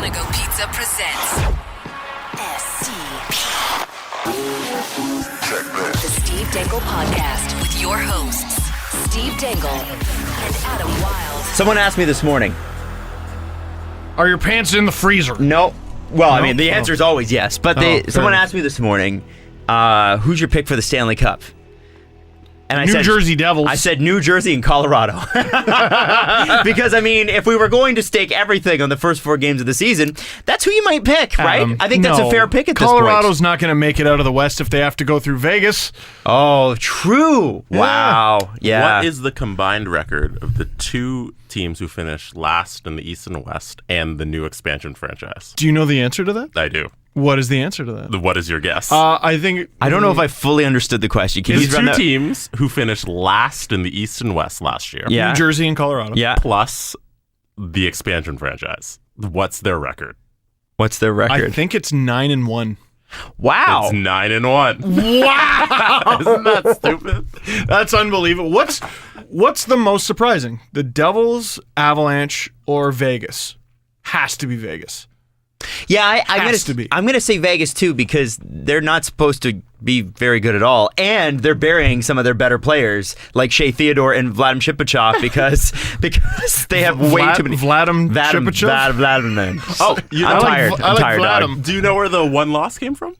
Panago Pizza presents SCP. The Steve Dangle Podcast with your hosts, Steve Dangle and Adam Wilde. Someone asked me this morning. Are your pants in the freezer? No. Well, No? I mean, the answer is always yes. But someone asked me this morning, who's your pick for the Stanley Cup? And I New said, Jersey Devils. I said New Jersey and Colorado. Because, I mean, if we were going to stake everything on the first 4 games of the season, that's who you might pick, right? I think that's a fair pick at this point. Colorado's not going to make it out of the West if they have to go through Vegas. Oh, true. Yeah. Wow. Yeah. What is the combined record of the 2 teams who finished last in the East and West and the new expansion franchise? Do you know the answer to that? I do. What is the answer to that? What is your guess? I think... I don't know if I fully understood the question. Can you It's run 2 that? teams who finished last in the East and West last year. Yeah. New Jersey and Colorado. Yeah. Plus the expansion franchise. What's their record? What's their record? I think it's 9-1. Wow. It's 9-1. Wow! Isn't that stupid? That's unbelievable. What's the most surprising? The Devils, Avalanche, or Vegas? Has to be Vegas. Yeah, Has to be. I'm gonna say Vegas too because they're not supposed to be very good at all, and they're burying some of their better players like Shea Theodore and Vladim Shipachyov because they have way too many. Vladim Shipachyov? Vladim. Oh, I'm tired. I'm tired, dog. Vladim. Do you know where the one loss came from?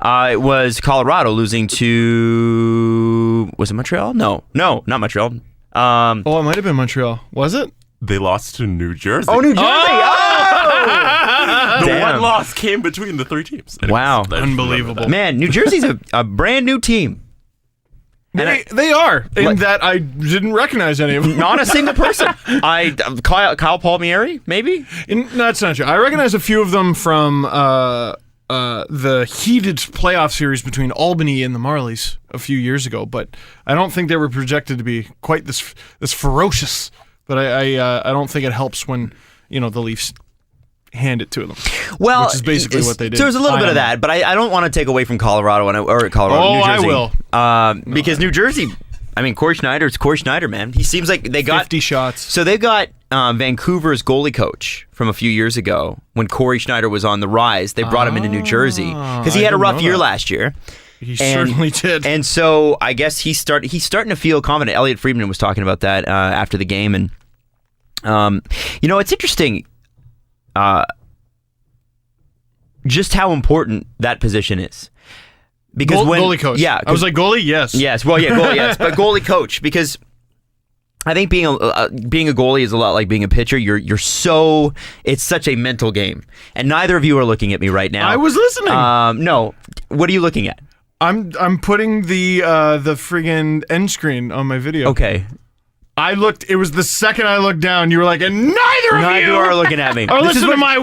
It was Colorado losing to was it Montreal? No, not Montreal. Oh, it might have been Montreal. Was it? They lost to New Jersey. Oh, New Jersey. The Damn. one loss came between the 3 teams. Anyways, Wow. I just remember Unbelievable. that. Man, New Jersey's a brand new team. They are. In that I didn't recognize any of them. Not a single person. Kyle Palmieri, maybe. That's not true. I recognize a few of them from the heated playoff series between Albany and the Marlies a few years ago, but I don't think they were projected to be quite this ferocious. But I don't think it helps when the Leafs hand it to them. Well, which is basically what they did. So there's a little bit of that, but I don't want to take away from Colorado New Jersey. I will. Because New Jersey, I mean, Corey Schneider, man. He seems like they got 50 shots. So they've got Vancouver's goalie coach from a few years ago when Corey Schneider was on the rise. They brought him into New Jersey because he had a rough year last year. He certainly did. And so I guess he's starting to feel confident. Elliot Friedman was talking about that after the game, and it's interesting. Just how important that position is. Because goalie coach. Yeah. I was like, goalie? Yes. Yes. Well, yeah, goalie, yes. But goalie coach, because I think being a goalie is a lot like being a pitcher. It's such a mental game. And neither of you are looking at me right now. I was listening. No. What are you looking at? I'm putting the friggin' end screen on my video. Okay. I looked. It was the second I looked down. You were like, and neither of you are looking at me. Or listen to my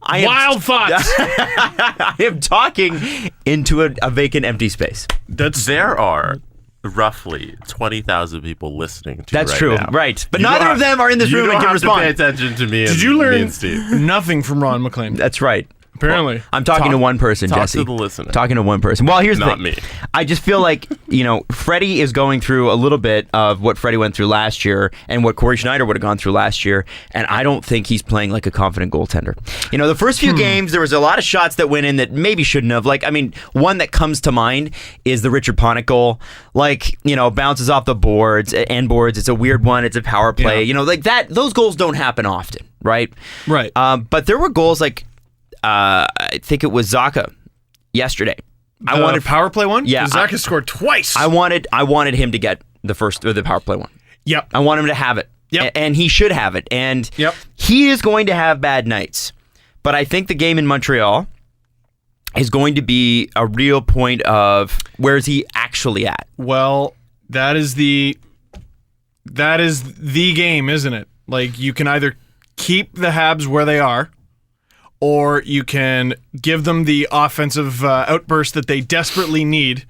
wild thoughts. I am talking into a vacant, empty space. There are roughly 20,000 people listening to That's right true, now. right? But neither of them are in this room and can respond. You don't have to pay attention to me. Did you learn and Steve. nothing from Ron McLean? That's right. Apparently. I'm talking to one person, talk Jesse. to the listener. Talking to one person. Well, here's the Not thing. me. I just feel like, Freddie is going through a little bit of what Freddie went through last year and what Corey Schneider would have gone through last year, and I don't think he's playing like a confident goaltender. The first few games, there was a lot of shots that went in that maybe shouldn't have. One that comes to mind is the Richard Panik goal. Bounces off the boards, end boards. It's a weird one. It's a power play. Yeah. Like that. Those goals don't happen often, right? Right. But there were goals like, I think it was Zacha yesterday. I wanted power play one. Yeah, Zacha scored twice. I wanted him to get the first or the power play one. Yep. I want him to have it. Yep. And he should have it. And Yep. he is going to have bad nights. But I think the game in Montreal is going to be a real point of where is he actually at? Well, that is the game, isn't it? Like, you can either keep the Habs where they are, or you can give them the offensive outburst that they desperately need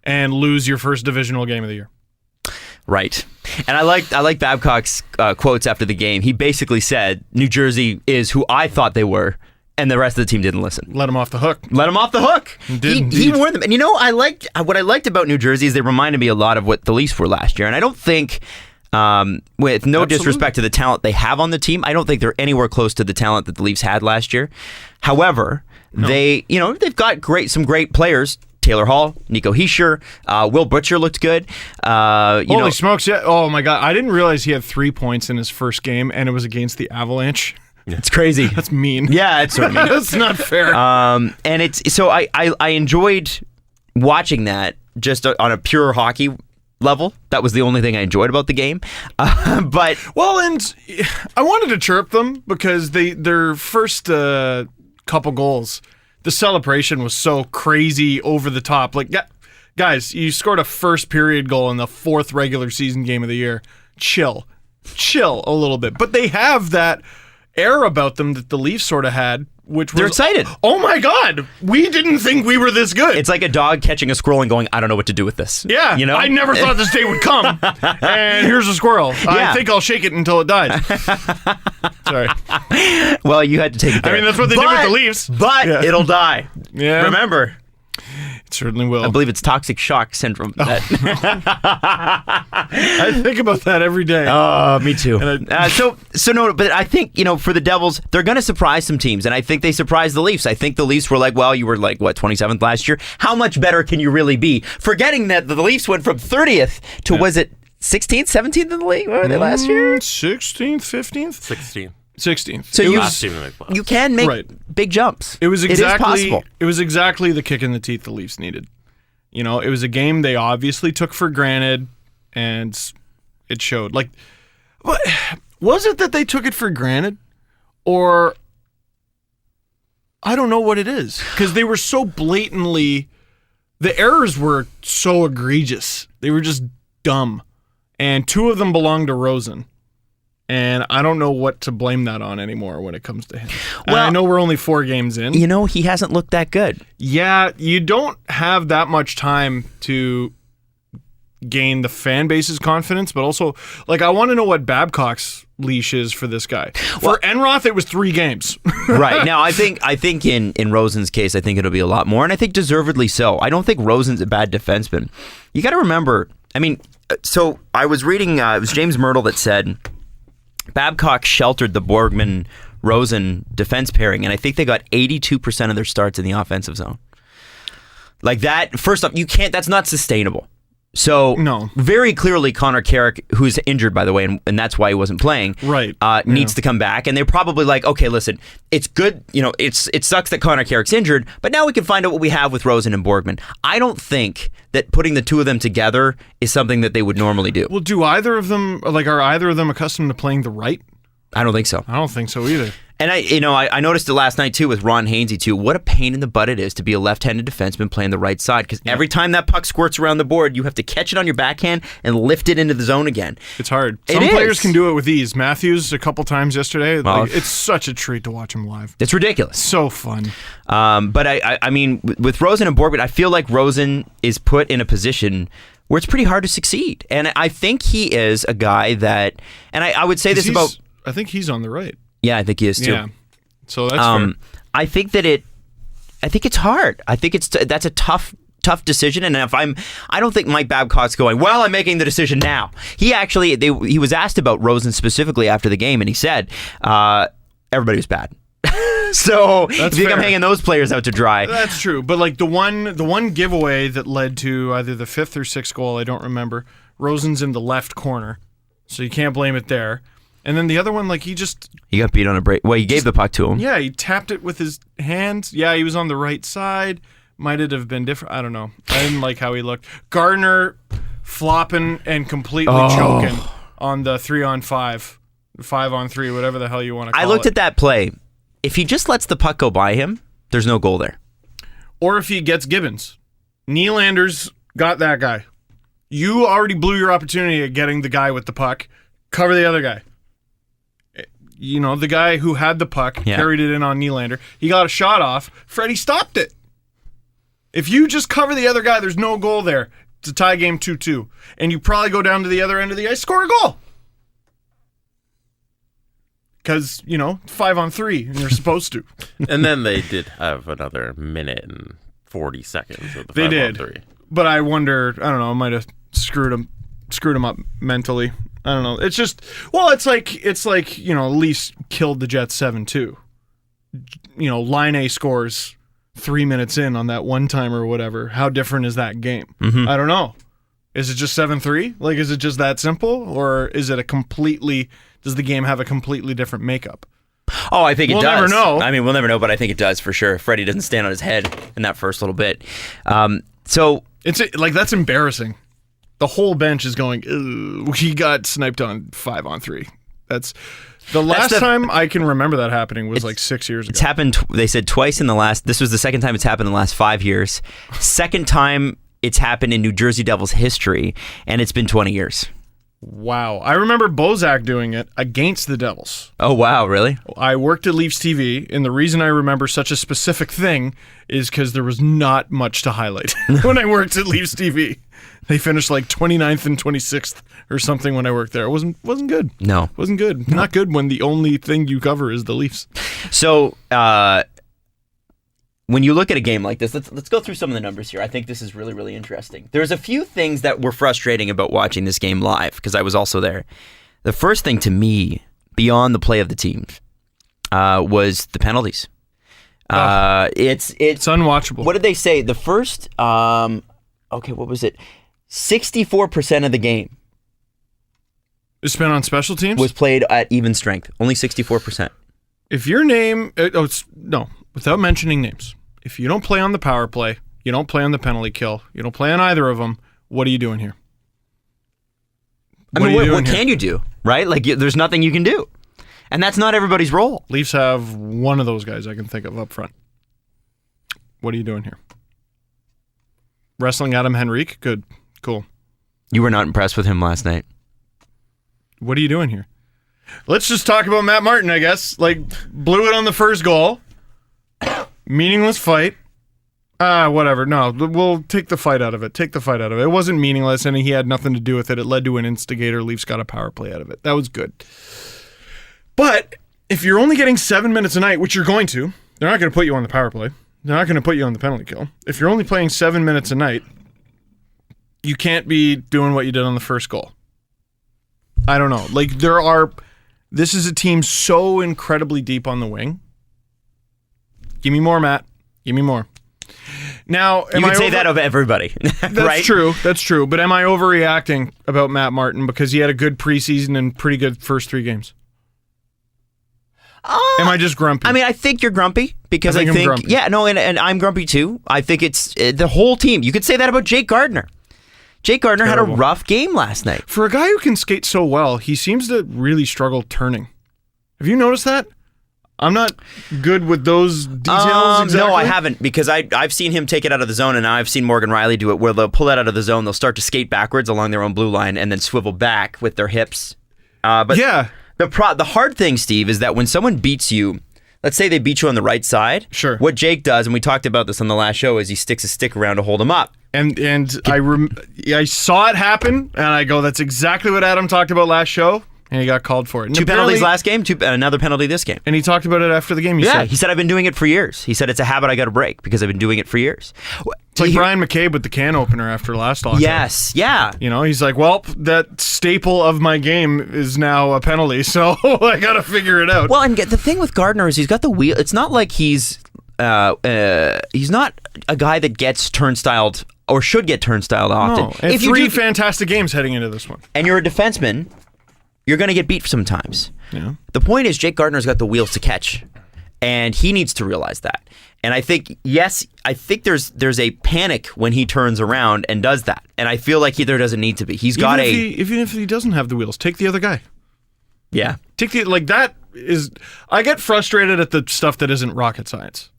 and lose your first divisional game of the year. Right. And I like Babcock's quotes after the game. He basically said New Jersey is who I thought they were, and the rest of the team didn't listen. Let him off the hook. Let him off the hook. He warned them. And what I liked about New Jersey is they reminded me a lot of what the Leafs were last year. And I don't think With no Absolutely. disrespect to the talent they have on the team, I don't think they're anywhere close to the talent that the Leafs had last year. However, they've got some great players. Taylor Hall, Nico Hischier, Will Butcher looked good. Holy smokes! Yeah. Oh my God! I didn't realize he had 3 points in his first game, and it was against the Avalanche. It's crazy. That's mean. Yeah, it's sort of mean. That's not fair. And it's so I enjoyed watching that just on a pure hockey level. That was the only thing I enjoyed about the game. But and I wanted to chirp them because their first couple goals, the celebration was so crazy over the top. Like, guys, you scored a first period goal in the 4th regular season game of the year. Chill a little bit. But they have that air about them that the Leafs sort of had, which was, they're excited. Oh my God, we didn't think we were this good. It's like a dog catching a squirrel and going, I don't know what to do with this. Yeah, you know, I never thought this day would come. And here's a squirrel. I think I'll shake it until it dies. Sorry. Well, you had to take it there. I mean, that's what they did with the Leafs. But it'll die. Yeah. Remember. It certainly will. I believe it's toxic shock syndrome. I think about that every day. Oh, me too. So no, but I think, for the Devils, they're going to surprise some teams, and I think they surprised the Leafs. I think the Leafs were like, well, you were like, 27th last year? How much better can you really be? Forgetting that the Leafs went from 30th to, was it 16th, 17th in the league? What were they last year? 16th, 15th? 16th. So you can make big jumps. It is possible. It was exactly the kick in the teeth the Leafs needed. It was a game they obviously took for granted, and it showed. Like, what was it that they took it for granted, or I don't know what it is, because they were so blatantly, the errors were so egregious. They were just dumb, and 2 of them belonged to Rosen. And I don't know what to blame that on anymore when it comes to him. Well, I know we're only 4 games in. He hasn't looked that good. Yeah, you don't have that much time to gain the fan base's confidence, but also, I want to know what Babcock's leash is for this guy. For Enroth, it was 3 games. Right. Now, I think in Rosen's case, I think it'll be a lot more, and I think deservedly so. I don't think Rosen's a bad defenseman. You got to remember, so I was reading, it was James Myrtle that said Babcock sheltered the Borgman-Rosen defense pairing, and I think they got 82% of their starts in the offensive zone. Like that, first off, that's not sustainable. So, no. Very clearly, Connor Carrick, who's injured, by the way, and that's why he wasn't playing, needs to come back. And they're probably like, okay, listen, it's good. It sucks that Connor Carrick's injured, but now we can find out what we have with Rosen and Borgman. I don't think that putting the 2 of them together is something that they would normally do. Well, are either of them accustomed to playing the right? I don't think so. I don't think so either. And I noticed it last night too with Ron Hainsey too. What a pain in the butt it is to be a left-handed defenseman playing the right side, because every time that puck squirts around the board, you have to catch it on your backhand and lift it into the zone again. It's hard. Some players can do it with ease. Matthews a couple times yesterday. It's such a treat to watch him live. It's ridiculous. So fun. But I mean, with Rosen and Borgman, I feel like Rosen is put in a position where it's pretty hard to succeed, and I think he is a guy that, and I would say this about. I think he's on the right. Yeah, I think he is too. Yeah. So that's fair. I think it's hard. I think that's a tough decision. And I don't think Mike Babcock's going, well, I'm making the decision now. He was asked about Rosen specifically after the game, and he said, everybody was bad. So you think I'm hanging those players out to dry? That's true. But the one giveaway that led to either the 5th or 6th goal, I don't remember. Rosen's in the left corner, so you can't blame it there. And then the other one, he got beat on a break. Well, he gave the puck to him. Yeah, he tapped it with his hands. Yeah, he was on the right side. Might it have been different? I don't know. I didn't like how he looked. Gardiner flopping and completely choking on the 3-on-5, 5-on-3, whatever the hell you want to call it. I looked at that play. If he just lets the puck go by him, there's no goal there. Or if he gets Gibbons. Nylander's got that guy. You already blew your opportunity at getting the guy with the puck. Cover the other guy. The guy who had the puck, carried it in on Nylander. He got a shot off. Freddie stopped it. If you just cover the other guy, there's no goal there to tie game 2-2. And you probably go down to the other end of the ice, score a goal. Because, 5-on-3, and you're supposed to. And then they did have another minute and 40 seconds of the 5-on-3. They did. But I wonder, I don't know, it might have screwed them screwed him up mentally. I don't know. It's just, well, it's like Leafs killed the Jets 7-2. Line A scores 3 minutes in on that one time or whatever. How different is that game? Mm-hmm. I don't know. Is it just 7-3? Like, is it just that simple? Or is it does the game have a completely different makeup? Oh, I think it does. We'll never know. I mean, we'll never know, but I think it does for sure. Freddie doesn't stand on his head in that first little bit. So it's like, that's embarrassing. The whole bench is going, "Ugh, he got sniped on 5-on-3." That's the last time I can remember that happening was like 6 years ago. It's happened, they said, twice in the last, this was the second time it's happened in the last 5 years. Second time it's happened in New Jersey Devils history, and it's been 20 years. Wow. I remember Bozak doing it against the Devils. Oh, wow, really? I worked at Leafs TV, and the reason I remember such a specific thing is because there was not much to highlight when I worked at Leafs TV. They finished like 29th and 26th or something when I worked there. It wasn't good. No. Wasn't good. Not good when the only thing you cover is the Leafs. So, when you look at a game like this, let's go through some of the numbers here. I think this is really, really interesting. There's a few things that were frustrating about watching this game live, because I was also there. The first thing to me, beyond the play of the teams, was the penalties. It's unwatchable. What did they say? The first, what was it? 64% of the game is spent on special teams? Was played at even strength. Only 64%. If your name... without mentioning names. If you don't play on the power play, you don't play on the penalty kill, you don't play on either of them, what are you doing here? What can you do, right? Like, there's nothing you can do. And that's not everybody's role. Leafs have one of those guys I can think of up front. What are you doing here? Wrestling Adam Henrique? Good. Cool. You were not impressed with him last night. What are you doing here? Let's just talk about Matt Martin, I guess. Like, blew it on the first goal. Meaningless fight. Whatever. No, we'll take the fight out of it. It wasn't meaningless, and he had nothing to do with it. It led to an instigator. Leafs got a power play out of it. That was good. But if you're only getting 7 minutes a night, which you're going to, they're not going to put you on the power play. They're not going to put you on the penalty kill. If you're only playing 7 minutes a night, you can't be doing what you did on the first goal. I don't know. Like, this is a team so incredibly deep on the wing. Give me more, Matt. Give me more. Now, you can say that of everybody, That's right? true. That's true. But am I overreacting about Matt Martin because he had a good preseason and pretty good first 3 games? Am I just grumpy? I mean, I think you're grumpy because I think I'm grumpy. Yeah, no, and I'm grumpy too. I think it's the whole team. You could say that about Jake Gardiner. Jake Gardiner had a rough game last night. For a guy who can skate so well, he seems to really struggle turning. Have you noticed that? I'm not good with those details exactly. No, I haven't, because I've seen him take it out of the zone, and I've seen Morgan Riley do it, where they'll pull it out of the zone, they'll start to skate backwards along their own blue line, and then swivel back with their hips. But yeah. The hard thing, Steve, is that when someone beats you, let's say they beat you on the right side. Sure. What Jake does, and we talked about this on the last show, is he sticks a stick around to hold him up. And I saw it happen, and I go, that's exactly what Adam talked about last show. And he got called for it. And 2 penalties last game, another penalty this game. And he talked about it after the game. He said, I've been doing it for years. He said, it's a habit I got to break because I've been doing it for years. It's like Brian McCabe with the can opener after last lockout. Yes, yeah. You know, he's like, well, that staple of my game is now a penalty, so I got to figure it out. Well, and the thing with Gardiner is he's got the wheel. It's not like he's not a guy that gets turnstiled or should get turnstiled often. No. And if 3 fantastic games heading into this one. And you're a defenseman, you're going to get beat sometimes. Yeah. The point is, Jake Gardiner's got the wheels to catch, and he needs to realize that. And I think, there's a panic when he turns around and does that. And I feel like there doesn't need to be. Even if he doesn't have the wheels, take the other guy. Yeah. I get frustrated at the stuff that isn't rocket science.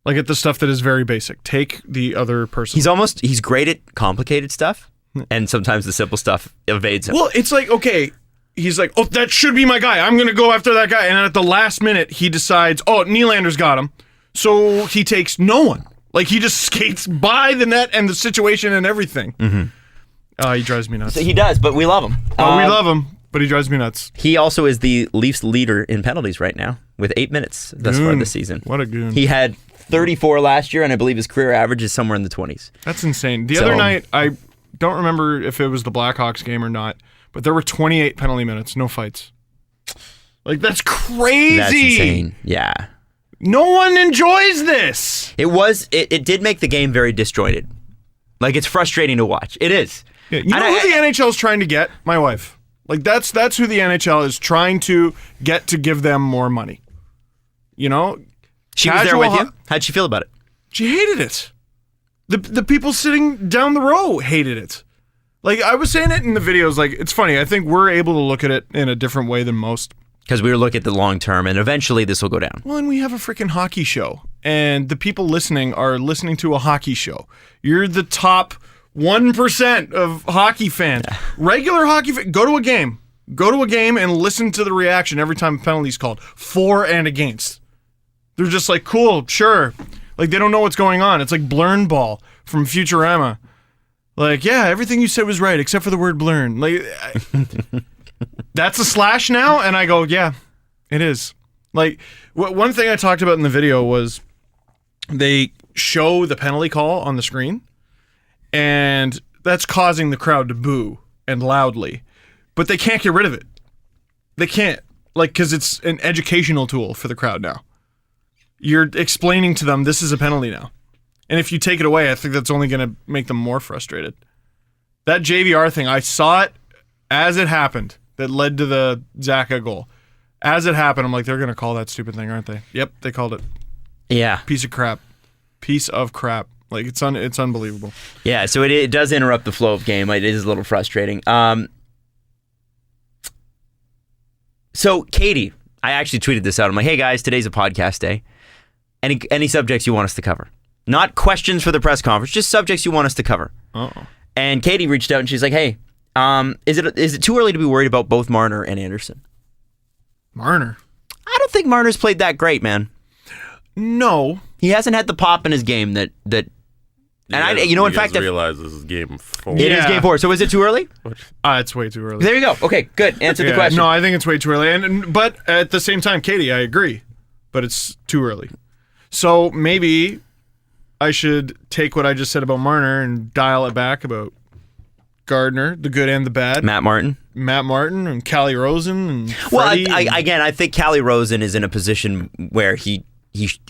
Like at the stuff that is very basic. Take the other person. He's great at complicated stuff, and sometimes the simple stuff evades him. Well, it's like, okay, he's like, oh, that should be my guy. I'm going to go after that guy. And then at the last minute, he decides, oh, Nylander's got him. So he takes no one. Like, he just skates by the net and the situation and everything. Mm-hmm. He drives me nuts. So he does, but we love him. We love him, but he drives me nuts. He also is the Leafs leader in penalties right now with 8 minutes thus far this season. What a goon. He had 34 last year, and I believe his career average is somewhere in the 20s. That's insane. The other night, don't remember if it was the Blackhawks game or not, but there were 28 penalty minutes, no fights. Like, that's crazy. That's insane. Yeah. No one enjoys this. It did make the game very disjointed. Like, it's frustrating to watch. It is. Yeah, you know who the NHL is trying to get? My wife. Like, that's who the NHL is trying to get to give them more money. You know? She was there with you? How'd she feel about it? She hated it. The people sitting down the row hated it. Like, I was saying it in the videos, like, it's funny. I think we're able to look at it in a different way than most. Because we were looking at the long term, and eventually this will go down. Well, and we have a freaking hockey show, and the people listening are listening to a hockey show. You're the top 1% of hockey fans. Regular hockey fans, go to a game. Go to a game and listen to the reaction every time a penalty's called, for and against. They're just like, cool, sure. Like, they don't know what's going on. It's like Blurn Ball from Futurama. Like, yeah, everything you said was right, except for the word blurn. Like, that's a slash now? And I go, yeah, it is. Like, one thing I talked about in the video was they show the penalty call on the screen, and that's causing the crowd to boo and loudly. But they can't get rid of it. They can't. Like, because it's an educational tool for the crowd now. You're explaining to them this is a penalty now. And if you take it away, I think that's only going to make them more frustrated. That JVR thing, I saw it as it happened that led to the Zaka goal. As it happened, I'm like, they're going to call that stupid thing, aren't they? Yep, they called it. Yeah. Piece of crap. Piece of crap. Like, it's unbelievable. Yeah, so it does interrupt the flow of game. It is a little frustrating. So, Katie, I actually tweeted this out. I'm like, hey, guys, today's a podcast day. Any subjects you want us to cover? Not questions for the press conference, just subjects you want us to cover. Uh-oh. And Katie reached out and she's like, hey, is it too early to be worried about both Marner and Anderson? Marner? I don't think Marner's played that great, man. No. He hasn't had the pop in his game that and in fact, realize this is game 4. It is game 4. So is it too early? It's way too early. There you go. Okay, good. Answer the question. No, I think it's way too early. But at the same time, Katie, I agree. But it's too early. So maybe I should take what I just said about Marner and dial it back about Gardiner, the good and the bad. Matt Martin and Callie Rosen and Freddie. Well, I think Callie Rosen is in a position where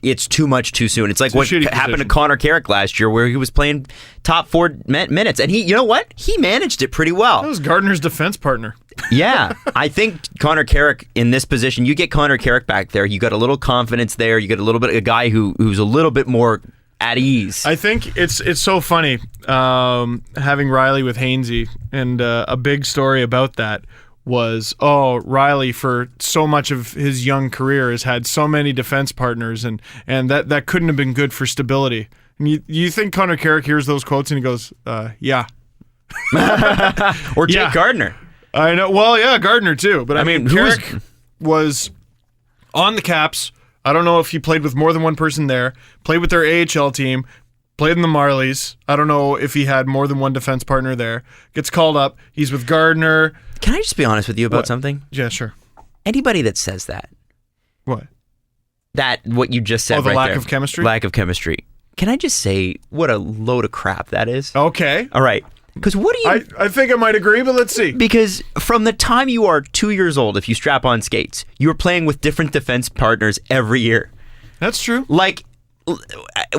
it's too much too soon. It's like what happened to Connor Carrick last year, where he was playing top 4 minutes, and you know what? He managed it pretty well. That was Gardiner's defense partner. Yeah, I think Connor Carrick in this position, you get Connor Carrick back there, you got a little confidence there, you get a little bit of a guy who's a little bit more at ease. I think it's so funny having Riley with Hainsey, and a big story about that was, Riley for so much of his young career has had so many defense partners, and that couldn't have been good for stability. And you think Connor Carrick hears those quotes and he goes, yeah. Or Jake Gardiner. I know. Well, yeah, Gardiner too. But I mean, Carrick was on the Caps. I don't know if he played with more than one person there. Played with their AHL team. Played in the Marlies. I don't know if he had more than one defense partner there. Gets called up. He's with Gardiner. Can I just be honest with you about something? Yeah, sure. Anybody that says that. What? What you just said the right lack there. of chemistry? Lack of chemistry. Can I just say what a load of crap that is? Okay. All right. Because what do you... I think I might agree, but let's see. Because from the time you are 2 years old, if you strap on skates, you're playing with different defense partners every year. That's true. Like,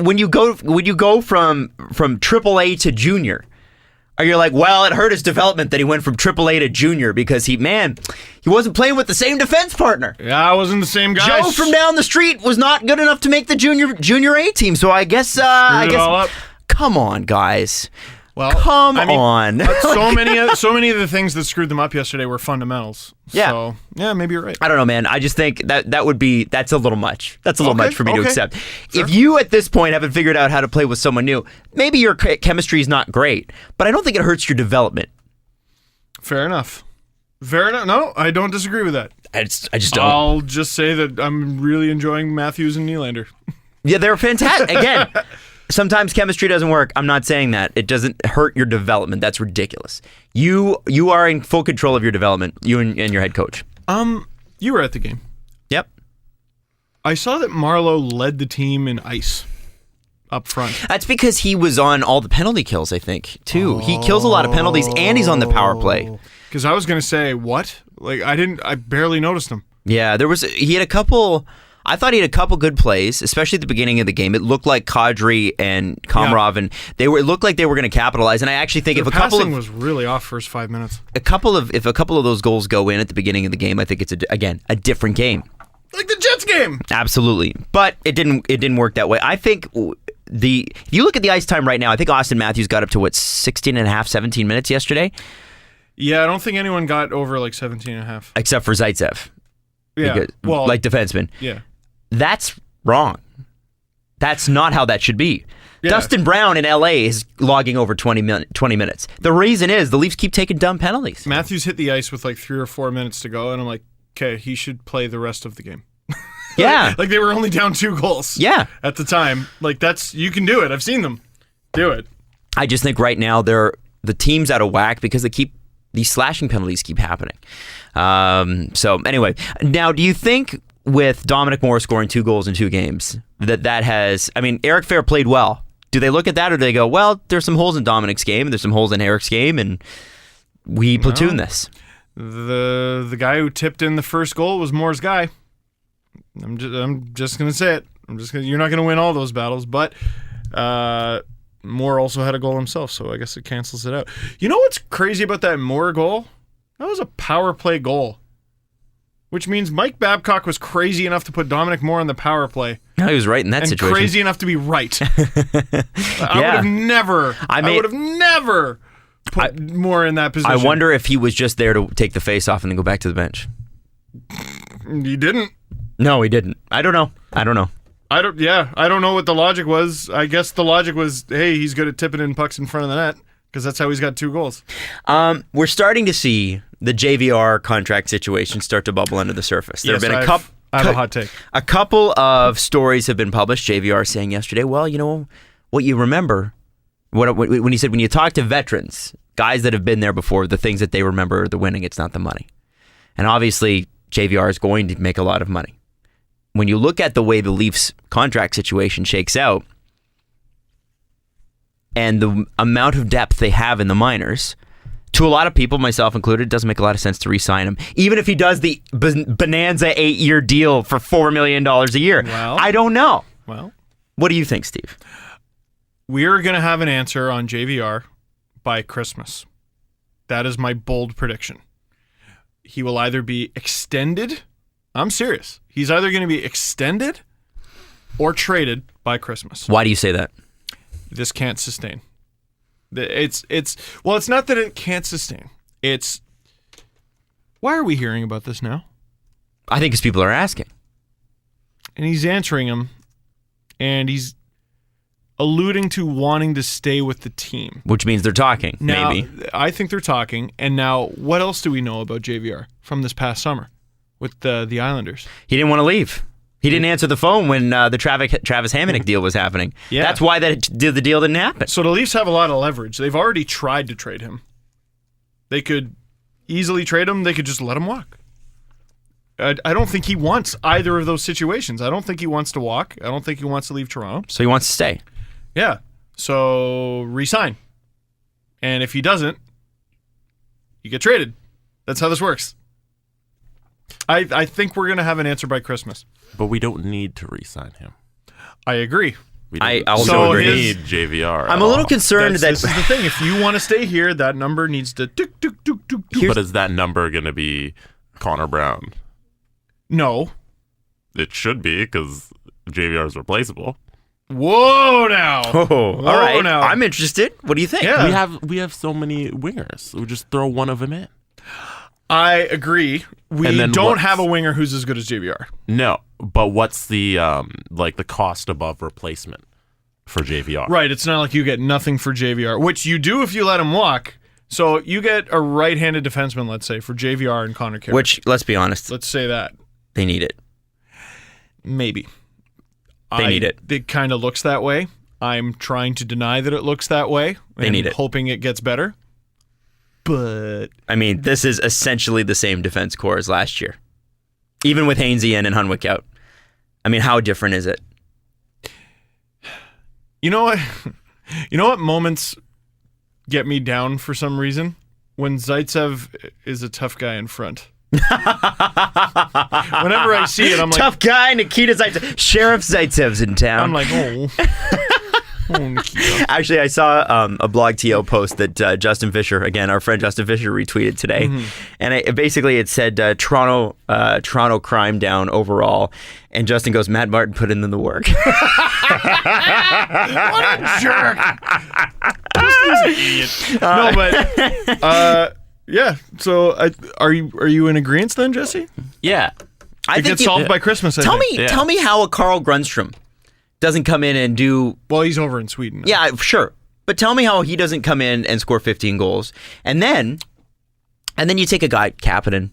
when you go from AAA to junior, or you're like, well, it hurt his development that he went from AAA to junior because he wasn't playing with the same defense partner. Yeah, I wasn't the same guy. Joe from down the street was not good enough to make the junior A team. So I guess come on, guys. Well, come on. So many of the things that screwed them up yesterday were fundamentals. Yeah. So, yeah, maybe you're right. I don't know, man. I just think that's a little much. That's a little much for me to accept. Sure. If you at this point haven't figured out how to play with someone new, maybe your chemistry is not great, but I don't think it hurts your development. Fair enough. No, I don't disagree with that. I just don't. I'll just say that I'm really enjoying Matthews and Nylander. Yeah, they're fantastic. Again, sometimes chemistry doesn't work. I'm not saying that. It doesn't hurt your development. That's ridiculous. You are in full control of your development, you and your head coach. You were at the game. Yep. I saw that Marleau led the team in ice. up front. That's because he was on all the penalty kills, I think, too. He kills a lot of penalties, and he's on the power play. Because I was going to say, what? Like, I barely noticed him. Yeah, he had a couple... I thought he had a couple good plays, especially at the beginning of the game. It looked like Kadri and Komarov, and it looked like they were going to capitalize. And I actually think The passing was really off first 5 minutes. if a couple of those goals go in at the beginning of the game, I think it's a different game. Like the Jets game. Absolutely, but it didn't work that way. I think if you look at the ice time right now, I think Austin Matthews got up to 16 and a half, 17 minutes yesterday. Yeah, I don't think anyone got over like 17 and a half. Except for Zaitsev. Yeah, Because, like defenseman. Yeah. That's wrong. That's not how that should be. Yeah. Dustin Brown in LA is logging over 20 minutes. The reason is the Leafs keep taking dumb penalties. Matthews hit the ice with like 3 or 4 minutes to go, and I'm like, okay, he should play the rest of the game. Yeah. Like they were only down 2 goals. Yeah. At the time. Like you can do it. I've seen them do it. I just think right now the team's out of whack because these slashing penalties keep happening. So anyway, now do you think with Dominic Moore scoring 2 goals in 2 games that has, I mean, Eric Fair played well. Do they look at that or do they go, well, there's some holes in Dominic's game and there's some holes in Eric's game and we platoon this? The guy who tipped in the first goal was Moore's guy. I'm just gonna say it. You're not gonna win all those battles, but Moore also had a goal himself, so I guess it cancels it out. You know what's crazy about that Moore goal? That was a power play goal, which means Mike Babcock was crazy enough to put Dominic Moore on the power play. No, he was right in that and situation. Crazy enough to be right. I would have never. I would have never put Moore in that position. I wonder if he was just there to take the face off and then go back to the bench. He didn't. No, he didn't. I don't know. I don't know what the logic was. I guess the logic was, hey, he's good at tipping in pucks in front of the net because that's how he's got 2 goals. We're starting to see the JVR contract situation start to bubble under the surface. There have been I have a hot take. A couple of stories have been published. JVR saying yesterday, well, you know, what you remember, when he said when you talk to veterans, guys that have been there before, the things that they remember are the winning, it's not the money. And obviously, JVR is going to make a lot of money. When you look at the way the Leafs contract situation shakes out and the amount of depth they have in the minors, to a lot of people, myself included, it doesn't make a lot of sense to re-sign him. Even if he does the bonanza 8-year deal for $4 million a year. Well, I don't know. Well, what do you think, Steve? We're going to have an answer on JVR by Christmas. That is my bold prediction. He will either be extended. I'm serious. He's either going to be extended or traded by Christmas. Why do you say that? This can't sustain. It's not that it can't sustain. It's why are we hearing about this now? I think because people are asking. And he's answering them, and he's alluding to wanting to stay with the team. Which means they're talking, now, maybe. I think they're talking. And now, what else do we know about JVR from this past summer with the Islanders? He didn't want to leave. He didn't answer the phone when the Travis Hamonic deal was happening. Yeah. That's why the deal didn't happen. So the Leafs have a lot of leverage. They've already tried to trade him. They could easily trade him. They could just let him walk. I don't think he wants either of those situations. I don't think he wants to walk. I don't think he wants to leave Toronto. So he wants to stay. Yeah. So resign. And if he doesn't, you get traded. That's how this works. I think we're going to have an answer by Christmas. But we don't need to re-sign him. I agree. I also agree. Need JVR. I'm a little concerned that this is the thing. If you want to stay here, that number needs to. But is that number going to be Connor Brown? No. It should be because JVR is replaceable. Whoa now. All right. Now. I'm interested. What do you think? Yeah. We have so many wingers. We just throw one of them in. I agree. We don't have a winger who's as good as JVR. No, but what's the the cost above replacement for JVR? Right. It's not like you get nothing for JVR, which you do if you let him walk. So you get a right-handed defenseman, let's say, for JVR and Connor Carey. Which, let's be honest, let's say that they need it. Maybe they need it. It kind of looks that way. I'm trying to deny that it looks that way. They need it. Hoping it gets better. But I mean, this is essentially the same defense core as last year, even with Hainsey and Hunwick out. I mean, how different is it? I think it's. Well, it's not that it can't sustain. It's just the thing. If you want to stay here, that number needs to. I mean, this is essentially the same defense core as last year, even with Hainsey and Hunwick out. I mean, how different is it? You know what? You know what moments get me down for some reason? When Zaitsev is a tough guy in front. Whenever I see it, I'm like... Tough guy, Nikita Zaitsev. Sheriff Zaitsev's in town. I'm like, oh. Oh, Nikita. Actually, I saw a blog TO post that Justin Fisher, again, our friend Justin Fisher, retweeted today. And it said Toronto crime down overall. And Justin goes, Matt Martin put in the work. What a jerk. Idiot. No, but yeah. So are you in agreement then, Jesse? Yeah. It gets solved by Christmas. Tell me how a Carl Grundstrom doesn't come in and do. Well, he's over in Sweden now. Yeah, sure. But tell me how he doesn't come in and score 15 goals, and then you take a guy, Kapanen,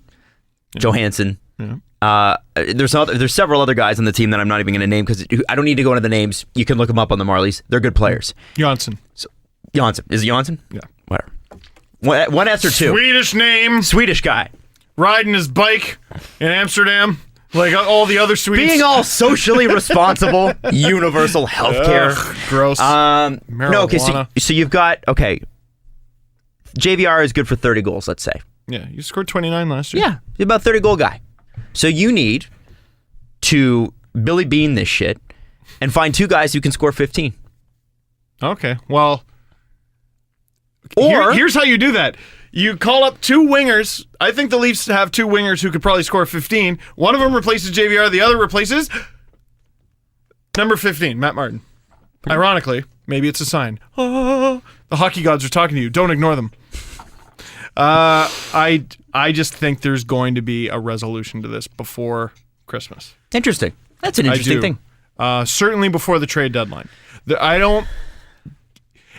Johansson. Yeah. There's several other guys on the team that I'm not even going to name because I don't need to go into the names. You can look them up on the Marlies. They're good players. Janssen. Janssen. Is it Janssen? Yeah. Whatever. One S or two. Swedish name. Swedish guy. Riding his bike in Amsterdam. Like all the other Swedes. Being all socially responsible. Universal healthcare. Gross. Marijuana. No, okay, so you've got, JVR is good for 30 goals, let's say. Yeah, you scored 29 last year. Yeah, he's about a 30-goal guy. So you need to Billy Bean this shit and find two guys who can score 15. Okay, well, Or here's how you do that. You call up two wingers. I think the Leafs have two wingers who could probably score 15. One of them replaces JVR. The other replaces number 15, Matt Martin. Ironically, maybe it's a sign. Oh, the hockey gods are talking to you. Don't ignore them. I just think there's going to be a resolution to this before Christmas. Interesting. That's an interesting thing. Certainly before the trade deadline.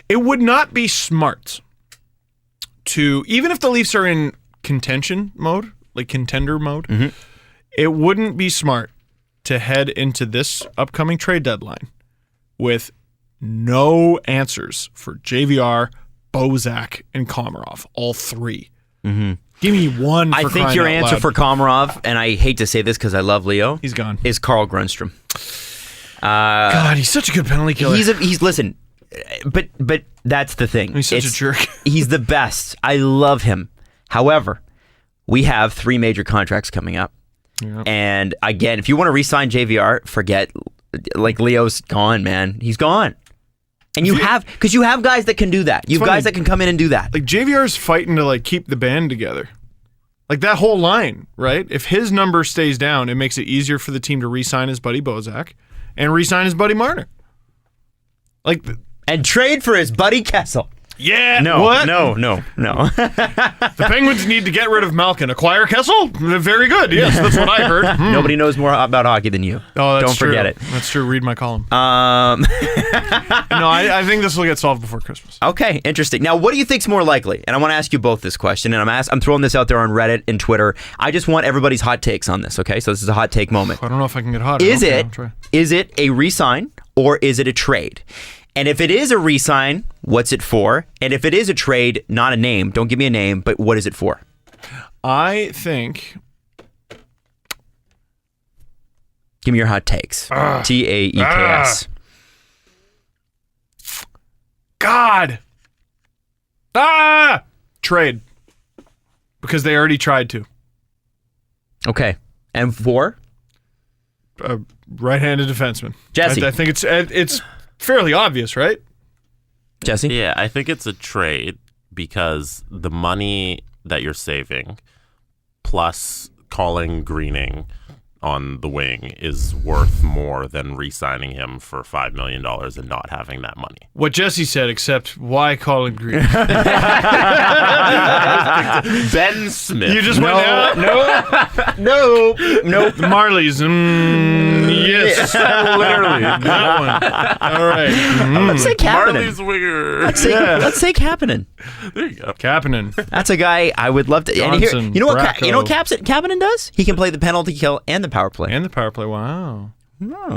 It would not be smart to, even if the Leafs are in contention mode, like contender mode, it wouldn't be smart to head into this upcoming trade deadline with no answers for JVR, Bozak, and Komarov, all three. Give me one for I think your answer loud. for Komarov, and I hate to say this because I love Leo, He's gone. is Carl Grundstrom. God, he's such a good penalty killer. He's listen, but that's the thing. He's such a jerk. He's the best. I love him. However, we have 3 major contracts coming up. Yeah. And again, if you want to re-sign JVR, forget, like, Leo's gone, man. He's gone. And you have guys that can do that. You have guys that can come in and do that. Like, JVR's fighting to, like, keep the band together. Like, that whole line, right? If his number stays down, it makes it easier for the team to re-sign his buddy Bozak and re-sign his buddy Marner. Like, and trade for his buddy Kessel. yeah. No, What? no. The Penguins need to get rid of Malkin. Acquire Kessel? Very good. Yes, that's what I heard. Nobody knows more about hockey than you. Oh, that's Don't true. forget it. That's true. Read my column. No, I think this will get solved before Christmas. Okay, interesting. Now, what do you think's more likely? And I want to ask you both this question, and I'm throwing this out there on Reddit and Twitter. I just want everybody's hot takes on this, okay? So this is a hot take moment. I don't know if I can get hotter. Is Okay, I'll try. it a re-sign or is it a trade? And if it is a re-sign, what's it for? And if it is a trade, not a name, don't give me a name, but what is it for? I think... Give me your hot takes. TAEKS. God! Trade. Because they already tried to. Okay. And for? Right-handed defenseman. Jesse. I think it's fairly obvious, right? Jesse? Yeah, I think it's a trade because the money that you're saving plus calling Greening on the wing is worth more than re-signing him for $5 million and not having that money. What Jesse said, except why Colin Green? Ben Smith. You just went out? No. The Marlies. Yes. Literally. That one. All right. Let's say Kapanen. Marley's winger. Let's say Kapanen. There you go. Kapanen. That's a guy I would love to. And here, Johnson, you know what? Bracco. You know what Kapanen does? He can play the penalty kill and the power play. And the power play. Wow.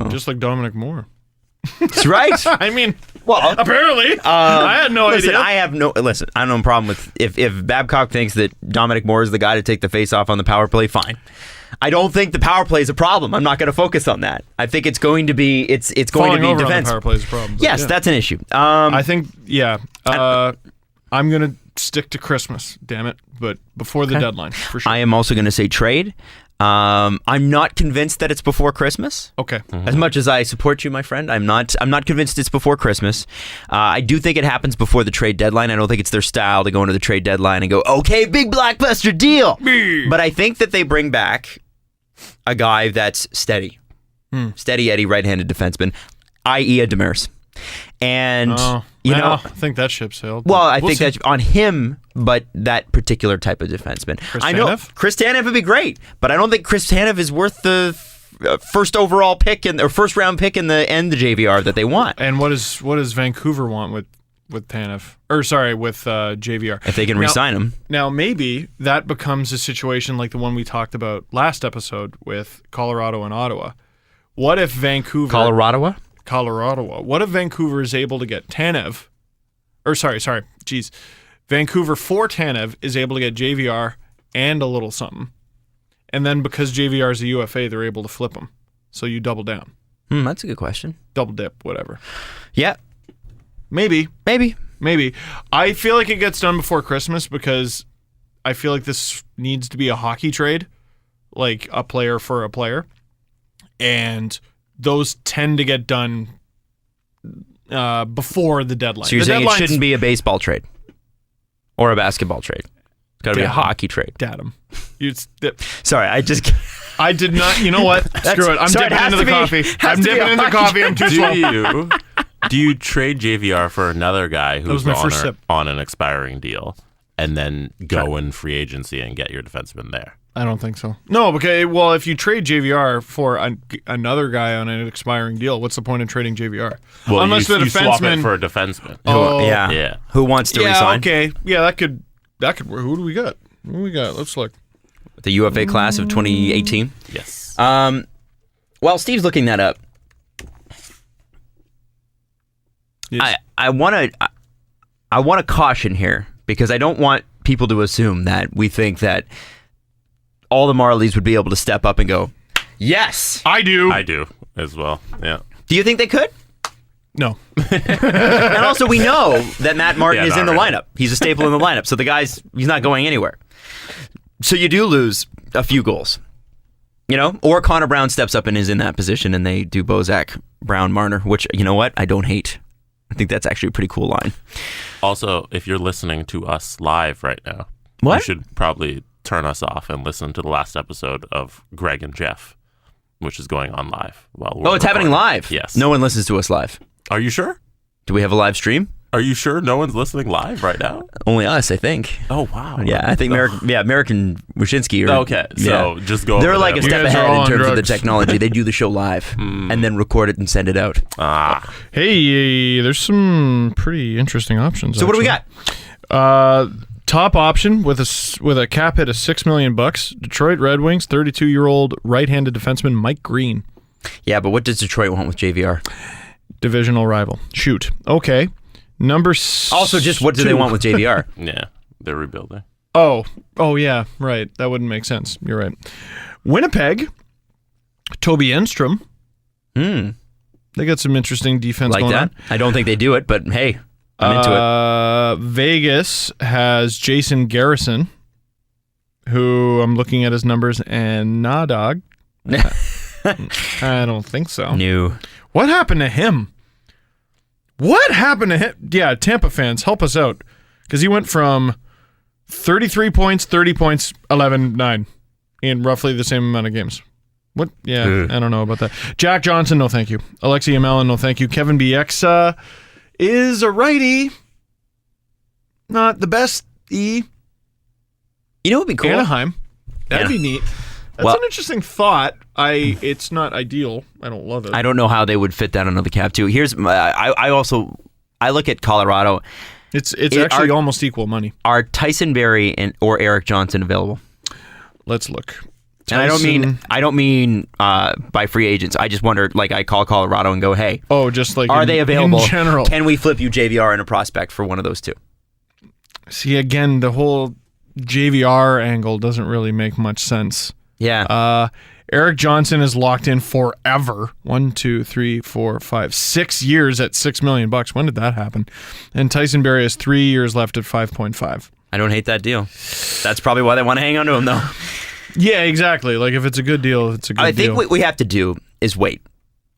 Just like Dominic Moore. That's right. I mean, Well, apparently. I had no listen, idea. I have no problem with if Babcock thinks that Dominic Moore is the guy to take the face off on the power play. Fine. I don't think the power play is a problem. I'm not going to focus on that. I think it's going to be it's going Falling to be over on the defense. power play is a problem. but Yes, yeah. that's an issue. I think, I'm going to stick to Christmas, damn it, but before the deadline, for sure. I am also going to say trade. I'm not convinced that it's before Christmas. Okay. As much as I support you, my friend, I'm not convinced it's before Christmas. I do think it happens before the trade deadline. I don't think it's their style to go into the trade deadline and go, okay, big blockbuster deal. But I think that they bring back a guy that's steady. Steady Eddie, right-handed defenseman, i.e. a Demers. And, I think that ship sailed. well, I We'll think see. that's on him, but that particular type of defenseman. I know Tanev? Chris Tanev would be great, but I don't think Chris Tanev is worth the first overall pick or first round pick in the JVR that they want. And what does Vancouver want with Tanev? Or sorry, with JVR? If they can re-sign him. Now, maybe that becomes a situation like the one we talked about last episode with Colorado and Ottawa. What if Vancouver... Colorado? What if Vancouver is able to get Tanev? Or Vancouver for Tanev is able to get JVR and a little something. And then because JVR is a UFA, they're able to flip him. So you double down. That's a good question. Double dip, whatever. Yeah, Maybe. maybe. I feel like it gets done before Christmas because I feel like this needs to be a hockey trade, like a player for a player. And those tend to get done before the deadline. So you're The saying it deadline's- shouldn't be a baseball trade or a basketball trade. It's got to be a Damn. hockey trade. Datum. Sorry, I just... I did not. You know what? Screw it. I'm sorry, it dipping has into the to be- coffee. has I'm to be dipping a into the hockey coffee. I'm too slow. Do you trade JVR for another guy who's was my first sip. on an expiring deal and then go in free agency and get your defenseman there? I don't think so. No, okay. Well, if you trade JVR for another guy on an expiring deal, what's the point of trading JVR? Well, Unless you the swap it defenseman. for a defenseman. Oh, yeah. Yeah. Who wants to yeah. resign? Okay. Yeah, that could. Who do we got? Who do we got? Let's look. The UFA class of 2018. Yes. While Steve's looking that up, Yes. I want to caution here because I don't want people to assume that we think that all the Marlies would be able to step up and go, yes. I do. I do as well. Yeah. Do you think they could? No. And also, we know that Matt Martin Yeah, is not in the really. lineup. He's a staple in the lineup. So he's not going anywhere. So you do lose a few goals. Or Connor Brown steps up and is in that position and they do Bozak, Brown, Marner, which, you know what? I don't hate. I think that's actually a pretty cool line. Also, if you're listening to us live right now, What? you should probably turn us off and listen to the last episode of Greg and Jeff, which is going on live. Oh, it's happening live. Yes. No one listens to us live. Are you sure? Do we have a live stream? Are you sure no one's listening live right now? Only us, I think. Oh, wow. Yeah, I think Merrick and Wyszynski are. Okay, so just go They're over like them. a step guys are ahead all in on terms of the drugs. technology. They do the show live and then record it and send it out. Hey, there's some pretty interesting options. So what do we actually. got? Top option with a cap hit of $6 million. Detroit Red Wings, 32-year-old right-handed defenseman Mike Green, Yeah, but what does Detroit want with JVR? divisional rival. Shoot. Okay. Also, just what do they want with JVR? Yeah, they're rebuilding. Oh, yeah, right. That wouldn't make sense. You're right. Winnipeg, Toby Enstrom. They got some interesting defense Like going that? on. I don't think they do it, but hey, I'm into it. Vegas has Jason Garrison, who I'm looking at his numbers, and nah, dog. I don't think so. New. What happened to him? Yeah, Tampa fans, help us out. Because he went from 33 points, 30 points, 11-9 in roughly the same amount of games. What? Yeah, I don't know about that. Jack Johnson, no thank you. Alexei Yamelin, no thank you. Kevin Bieksa is a righty. Not the best E. You know what would be cool? Anaheim. That'd be neat. That's Well- an interesting thought. It's not ideal. I don't love it. I don't know how they would fit that under the cap too. Here's I look at Colorado. It's actually almost equal money. Are Tyson Berry or Eric Johnson available? Let's look. And I don't mean by free agents. I just wonder, like, I call Colorado and go, hey, Just like are they available? in general? Can we flip you JVR and a prospect for one of those two? See, again, the whole JVR angle doesn't really make much sense. Yeah. Eric Johnson is locked in forever. 1, 2, 3, 4, 5, 6 years at $6 million. When did that happen? And Tyson Barrie has 3 years left at 5.5. I don't hate that deal. That's probably why they want to hang on to him, though. Yeah, exactly. Like, if it's a good deal, it's a good deal. I think what we have to do is wait.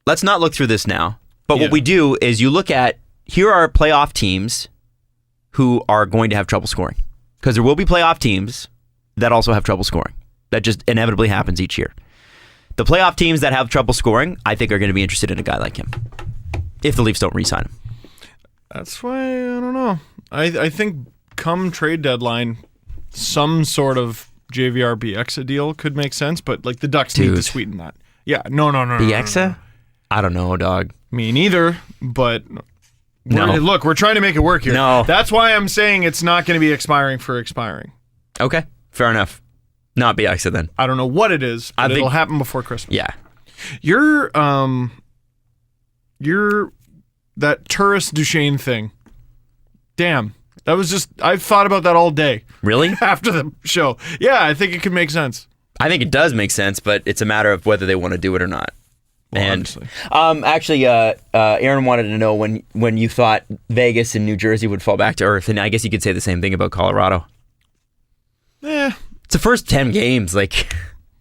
Let's not look through this now. But Yeah. what we do is you look at, here are playoff teams who are going to have trouble scoring. Because there will be playoff teams that also have trouble scoring. That just inevitably happens each year. The playoff teams that have trouble scoring, I think, are going to be interested in a guy like him. If the Leafs don't re-sign him. That's why, I don't know. I think come trade deadline, some sort of JVR Bieksa deal could make sense, but like the Ducks need to sweeten that. Yeah, no. Bieksa? I don't know, dog. Me neither, but No. look, we're trying to make it work here. No. That's why I'm saying it's not going to be expiring for expiring. Okay, fair enough. Not Bieksa then. I don't know what it is, but it'll happen before Christmas. Yeah. You're that tourist Duchesne thing. Damn. That was just, I've thought about that all day. Really? After the show. Yeah, I think it could make sense. I think it does make sense, but it's a matter of whether they want to do it or not. Well, and obviously. actually, Aaron wanted to know when you thought Vegas and New Jersey would fall back to earth, and I guess you could say the same thing about Colorado. It's the first 10 games. Like,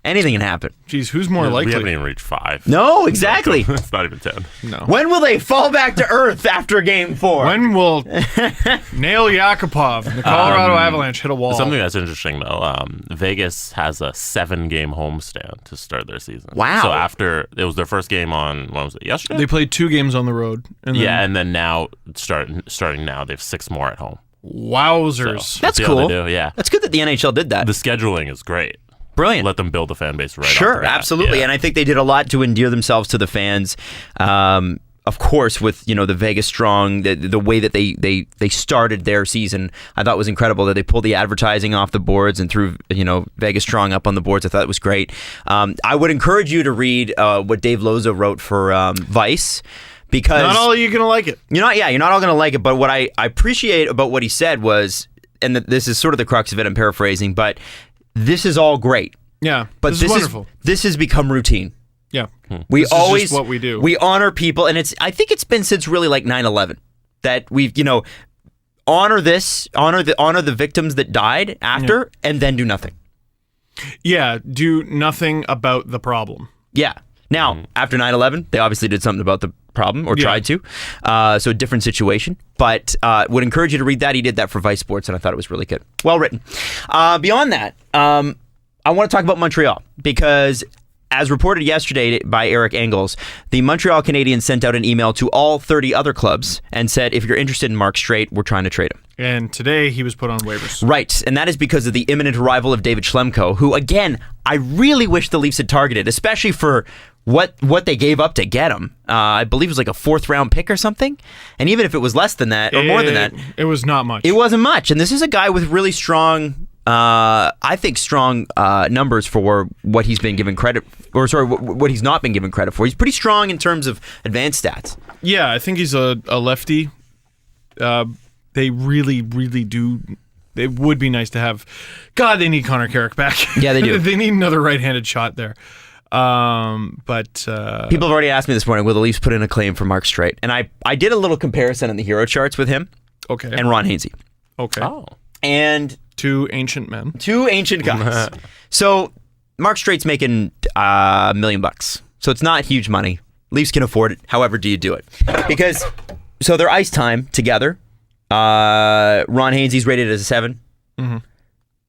anything can happen. Geez, who's more We likely? haven't even reached 5. No, exactly. It's not even 10. No. When will they fall back to earth after Game 4? When will Nail Yakupov and the Colorado Avalanche hit a wall? Something that's interesting, though, Vegas has a 7-game homestand to start their season. Wow. So after, it was their first game on, when was it, yesterday? They played 2 games on the road. And then, And then now, starting now, they have 6 more at home. Wowzers. So, That's see how cool. they do, yeah. That's good that the NHL did that. The scheduling is great. Brilliant. Let them build a fan base right off Sure, the bat. absolutely. Yeah. And I think they did a lot to endear themselves to the fans. Of course, with the Vegas Strong, the way that they started their season, I thought was incredible. That they pulled the advertising off the boards and threw Vegas Strong up on the boards. I thought it was great. I would encourage you to read what Dave Loza wrote for Vice. Because Not all of you going to like it. you're not all going to like it. But what I appreciate about what he said was, and this is sort of the crux of it, I'm paraphrasing, but this is all great. Yeah, But this is wonderful. This has become routine. Yeah. We This is always just what we do. We honor people, and I think it's been since really like 9/11 that we've honor the victims that died after, and then do nothing. Yeah, do nothing about the problem. Yeah. Now, after 9/11, they obviously did something about the problem, or tried to. So a different situation. But would encourage you to read that. He did that for Vice Sports, and I thought it was really good. Well written. Beyond that, I want to talk about Montreal, because as reported yesterday by Eric Engels, the Montreal Canadiens sent out an email to all 30 other clubs and said, if you're interested in Mark Streit, we're trying to trade him. And today he was put on waivers. Right, and that is because of the imminent arrival of David Schlemko, who, again, I really wish the Leafs had targeted, especially for what they gave up to get him. I believe it was like a 4th-round pick or something. And even if it was less than that, or more than that, it was not much. it wasn't much. And this is a guy with really strong, I think, strong numbers for what he's been given credit, or sorry, what he's not been given credit for. He's pretty strong in terms of advanced stats. Yeah, I think he's a lefty. They really, really do. It would be nice to have. God, they need Connor Carrick back. Yeah, they do. They need another right-handed shot there. But People have already asked me this morning, will the Leafs put in a claim for Mark Streit? And I did a little comparison on the hero charts with him okay, and Ron Hainsey. okay, Oh. And 2 ancient men. 2 ancient guys. So Mark Strait's making $1 million. So it's not huge money. Leafs can afford it. However, do you do it? Because so their ice time together, Ron Hainsey's rated as a 7. Mm-hmm.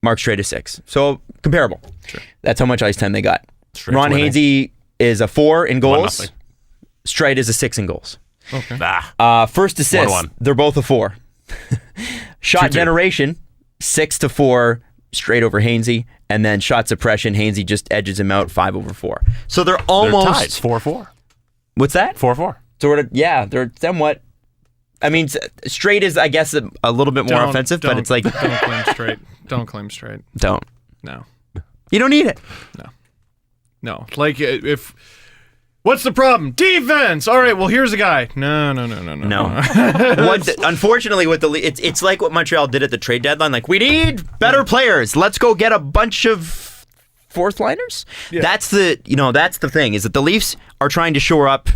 Mark Streit is 6. So comparable. Sure. That's how much ice time they got. Strait's Ron winning. Hainsey is a 4 in goals. 1-0. Streit is a 6 in goals. Okay. First assist, 1-1. they're both a 4. Shot 2-2. generation, 6-4, Streit over Hainsey, and then shot suppression, Hainsey just edges him out 5/4. So they're They're almost tied. 4-4. What's that? 4-4. Sort of, yeah, they're somewhat. I mean, Streit is, I guess, a little bit more offensive, but it's like don't claim straight. Don't claim straight. don't. No, You don't need it. no. Like if. What's the problem? Defense. All right. Well, here's a guy. No. Unfortunately, with it's like what Montreal did at the trade deadline. Like, we need better players. Let's go get a bunch of fourth liners. Yeah. That's the thing, is that the Leafs are trying to shore up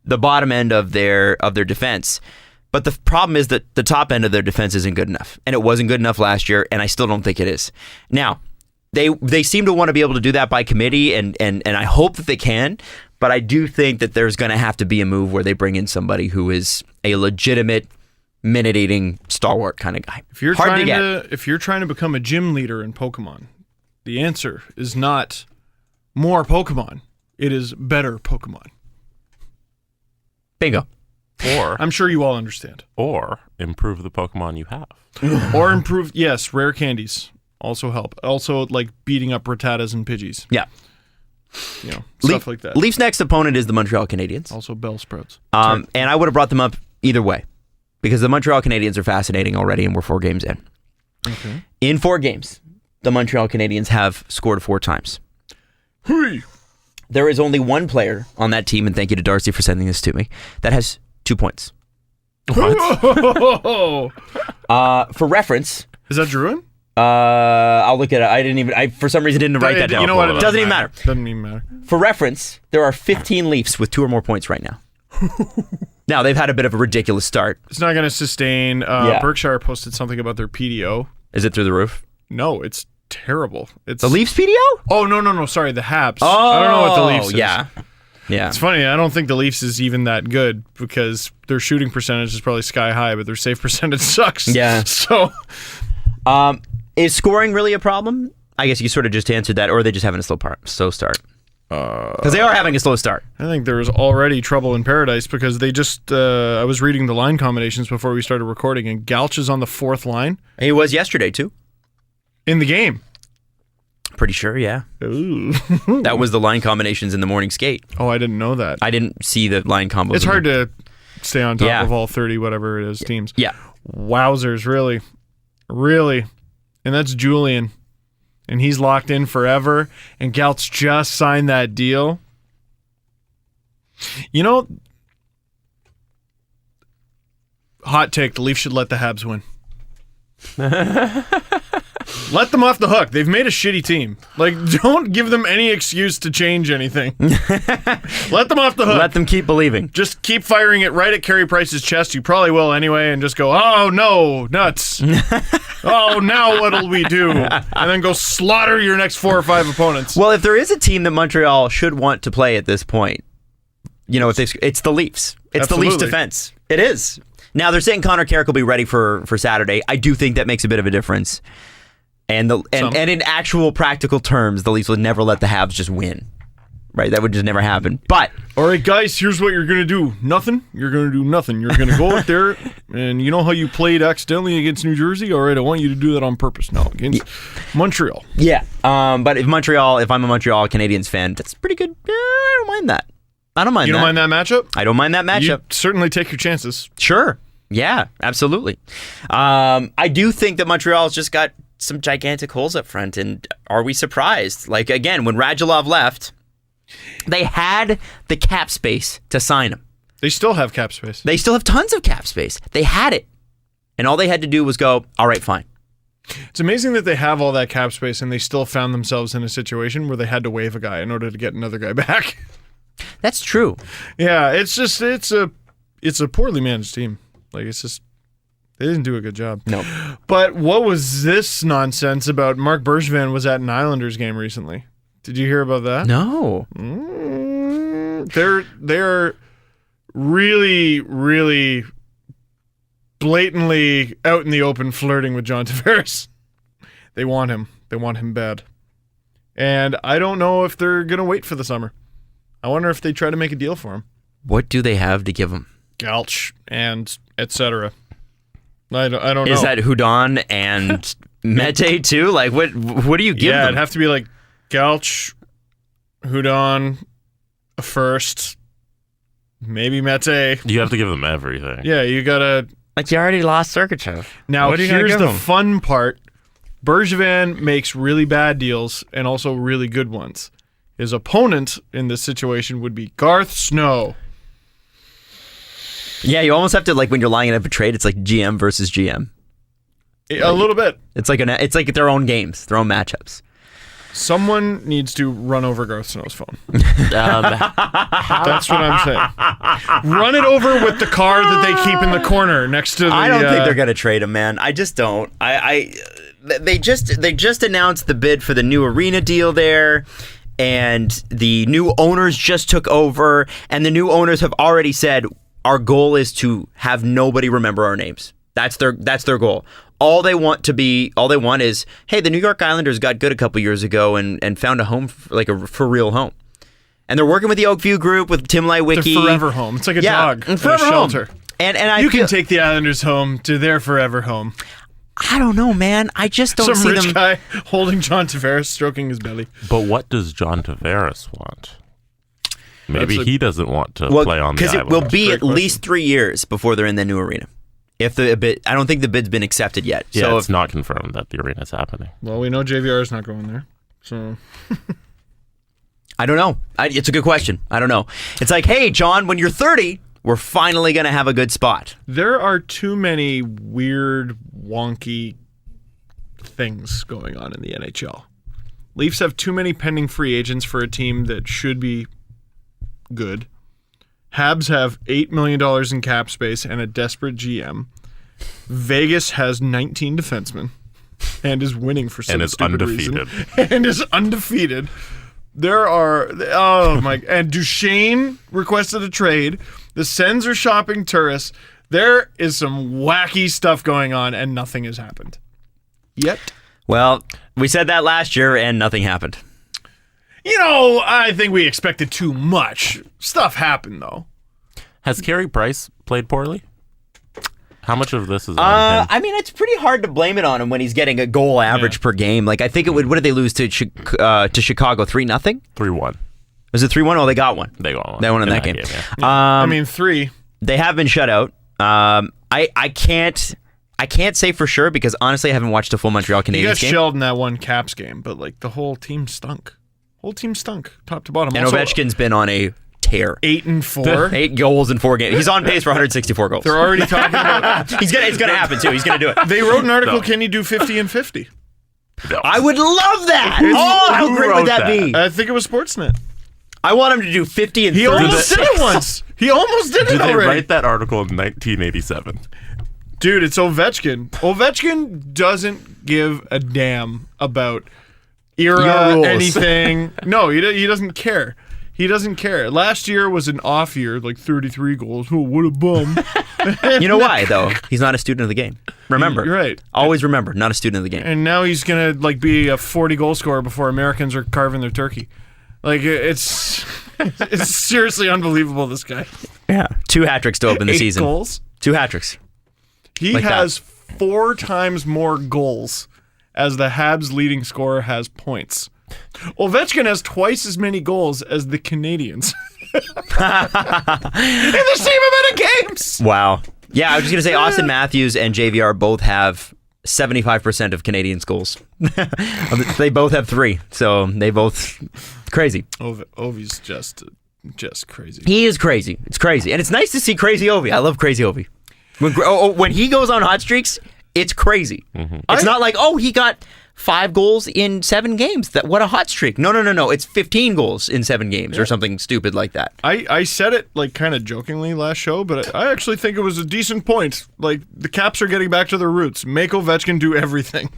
the bottom end of their defense. But the problem is that the top end of their defense isn't good enough. And it wasn't good enough last year, and I still don't think it is. Now, they seem to want to be able to do that by committee, and I hope that they can. But I do think that there's going to have to be a move where they bring in somebody who is a legitimate minute-eating stalwart kind of guy. If you're trying to become a gym leader in Pokemon, the answer is not more Pokemon. It is better Pokemon. Bingo. Or I'm sure you all understand. Or improve the Pokemon you have. Or improve, yes, rare candies also help. Also, like beating up Rattatas and Pidgeys. Yeah. Stuff like that. Leafs' next opponent is the Montreal Canadiens. Also Bellsprouts. And I would have brought them up either way, because the Montreal Canadiens are fascinating already, and we're 4 games in. Okay. In 4 games, the Montreal Canadiens have scored 4 times. Hey. There is only one player on that team, and thank you to Darcy for sending this to me, that has 2 points. What? For reference, Is that Druin? I'll look at it. I for some reason didn't write that down. You know what? It doesn't even matter. Doesn't even matter. For reference, there are 15 Leafs with 2 or more points right now. Now, they've had a bit of a ridiculous start. It's not going to sustain. Berkshire posted something about their PDO. Is it through the roof? No, it's terrible. It's The Leafs PDO? Oh, no. Sorry, the Habs. Oh, I don't know what the Leafs is. Yeah. It's funny. I don't think the Leafs is even that good because their shooting percentage is probably sky high, but their save percentage sucks. Yeah. So, is scoring really a problem? I guess you sort of just answered that, or are they just having a slow start? Because they are having a slow start. I think there was already trouble in paradise because they just, I was reading the line combinations before we started recording, and Galch is on the 4th line. He was yesterday, too. In the game. Pretty sure, yeah. Ooh. That was the line combinations in the morning skate. Oh, I didn't know that. I didn't see the line combos. It's hard to stay on top Yeah. of all 30, whatever it is, teams. Yeah. Wowzers, really. Really. And that's Julian. And he's locked in forever. And Galt's just signed that deal. You know, hot take, the Leafs should let the Habs win. Let them off the hook. They've made a shitty team. Like, don't give them any excuse to change anything. Let them off the hook. Let them keep believing. Just keep firing it right at Carey Price's chest. You probably will anyway, and just go, oh no, nuts. Oh, now what'll we do? And then go slaughter your next 4 or 5 opponents. Well, if there is a team that Montreal should want to play at this point, it's the Leafs. It's the Leafs defense. It is. Now, they're saying Connor Carrick will be ready for Saturday. I do think that makes a bit of a difference. And in actual practical terms, the Leafs would never let the Habs just win. Right? That would just never happen. But all right, guys, here's what you're going to do. Nothing. You're going to do nothing. You're going to go out there, and you know how you played accidentally against New Jersey? All right, I want you to do that on purpose now against Montreal. Yeah. But if I'm a Montreal Canadiens fan, that's pretty good. I don't mind that. I don't mind that. You don't mind that matchup? I don't mind that matchup. You certainly take your chances. Sure. Yeah, absolutely. I do think that Montreal's just got some gigantic holes up front, and are we surprised? Like, again, when Radulov left, they had the cap space to sign him. They still have cap space. They still have tons of cap space. They had it. And all they had to do was go, all right, fine. It's amazing that they have all that cap space and they still found themselves in a situation where they had to waive a guy in order to get another guy back. That's true. Yeah, it's a poorly managed team. Like, it's just, they didn't do a good job. No. But what was this nonsense about Mark Bergevin was at an Islanders game recently? Did you hear about that? No. They're really, really blatantly out in the open flirting with John Tavares. They want him. They want him bad. And I don't know if they're going to wait for the summer. I wonder if they try to make a deal for him. What do they have to give him? Galch and etc. I don't know. Is that Hudon and Mete too? Like, what do you give them? It'd have to be like Galch, Hudon, a first, maybe Mete. You have to give them everything. Yeah, you gotta. Like, you already lost Sergachev. Now, What are you gonna here's give the them? fun part. Bergevin makes really bad deals and also really good ones. His opponent in this situation would be Garth Snow. Yeah, you almost have to, like, when you're lining up a trade, it's like GM versus GM. A little bit. It's like their own games, their own matchups. Someone needs to run over Garth Snow's phone. That's That's what I'm saying. Run it over with the car that they keep in the corner next to the... I don't think they're going to trade him, man. I just don't. They just announced the bid for the new arena deal there, and the new owners just took over, and the new owners have already said our goal is to have nobody remember our names. That's their goal. All they want is, hey, the New York Islanders got good a couple years ago and found a home, like a for real home. And they're working with the Oakview Group, with Tim Lywicki. It's a forever home. It's like a dog in a forever shelter. Home. And you can take the Islanders home to their forever home. I don't know, man. I just don't see Some rich them. guy holding John Tavares, stroking his belly. But what does John Tavares want? Maybe he doesn't want to play on the island. Because it will be at least 3 years before they're in the new arena. If the bid, I don't think the bid's been accepted yet. Yeah, so it's not confirmed that the arena's happening. Well, we know JVR is not going there, so... I don't know. It's a good question. I don't know. It's like, hey, John, when you're 30, we're finally going to have a good spot. There are too many weird, wonky things going on in the NHL. Leafs have too many pending free agents for a team that should be good. Habs have $8 million in cap space and a desperate GM. Vegas has 19 defensemen and is winning for some stupid reason. And is undefeated. There are... Oh, my... And Duchesne requested a trade. The Sens are shopping tourists. There is some wacky stuff going on, and nothing has happened. Yet. Well, we said that last year, and nothing happened. You know, I think we expected too much. Stuff happened, though. Has Carey Price played poorly? How much of this is on him? I mean, it's pretty hard to blame it on him when he's getting a goal average per game. Like, I think it would... What did they lose to Chicago? 3-0? 3-1. Was it 3-1? Oh, they got one. They got one. They won in that game. Yeah. I mean, 3. They have been shut out. I can't say for sure because honestly I haven't watched a full Montreal Canadiens game. You got game. shelled in that one Caps game, but like the whole team stunk. Top to bottom. And also, Ovechkin's been on a tear. 8-4. 8 goals in 4 games. He's on pace for 164 goals. They're already talking about It's gonna happen too. He's gonna do it. They wrote an article, can you do 50 and 50? I would love that. Oh, how great would that be? I think it was Sportsnet. I want him to do 50 and 30. He almost did it once. He almost did it Did they already. write that article in 1987? Dude, it's Ovechkin. Ovechkin doesn't give a damn about era, anything. No, he doesn't care. He doesn't care. Last year was an off year, like 33 goals. Oh, what a bum. You know why, though? He's not a student of the game. Remember. You're right. Always remember, not a student of the game. And now he's going to like be a 40-goal scorer before Americans are carving their turkey. Like, it's seriously unbelievable, this guy. Yeah. 2 hat-tricks to open the 8 season. goals. 2 hat-tricks. He like has 4 times more goals as the Habs leading scorer has points. Ovechkin has twice as many goals as the Canadiens. In the same amount of games. Wow. Yeah, I was just going to say Austin Matthews and JVR both have 75% of Canadians' goals. They both have 3, so they both crazy. Ovi's just crazy. He is crazy. It's crazy. And it's nice to see crazy Ovi. I love crazy Ovi. When he goes on hot streaks, it's crazy. Mm-hmm. It's not like, he got 5 goals in 7 games. What a hot streak. No. It's 15 goals in 7 games or something stupid like that. I said it like kind of jokingly last show, but I actually think it was a decent point. Like, the Caps are getting back to their roots. Make Ovechkin do everything.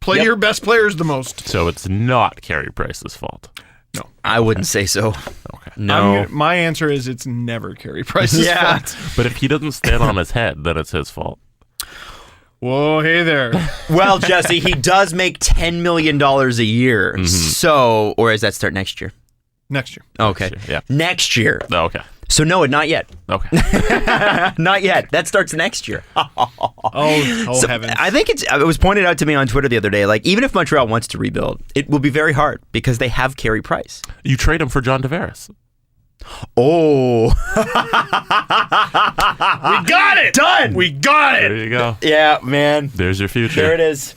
Play your best players the most. So it's not Carey Price's fault. No. I wouldn't say so. Okay. No. My answer is it's never Carey Price's fault. But if he doesn't stand on his head, then it's his fault. Whoa, hey there. Well, Jesse, he does make $10 million a year. Mm-hmm. So, or does that start next year? Next year. Okay. Next year, yeah. Next year. Oh, okay. So no, not yet. Okay. Not yet. That starts next year. Oh, heavens. I think it was pointed out to me on Twitter the other day, like, even if Montreal wants to rebuild, it will be very hard because they have Carey Price. You trade him for John Tavares. Oh. We got it! Done! We got it! There you go. Yeah, man. There's your future. There it is.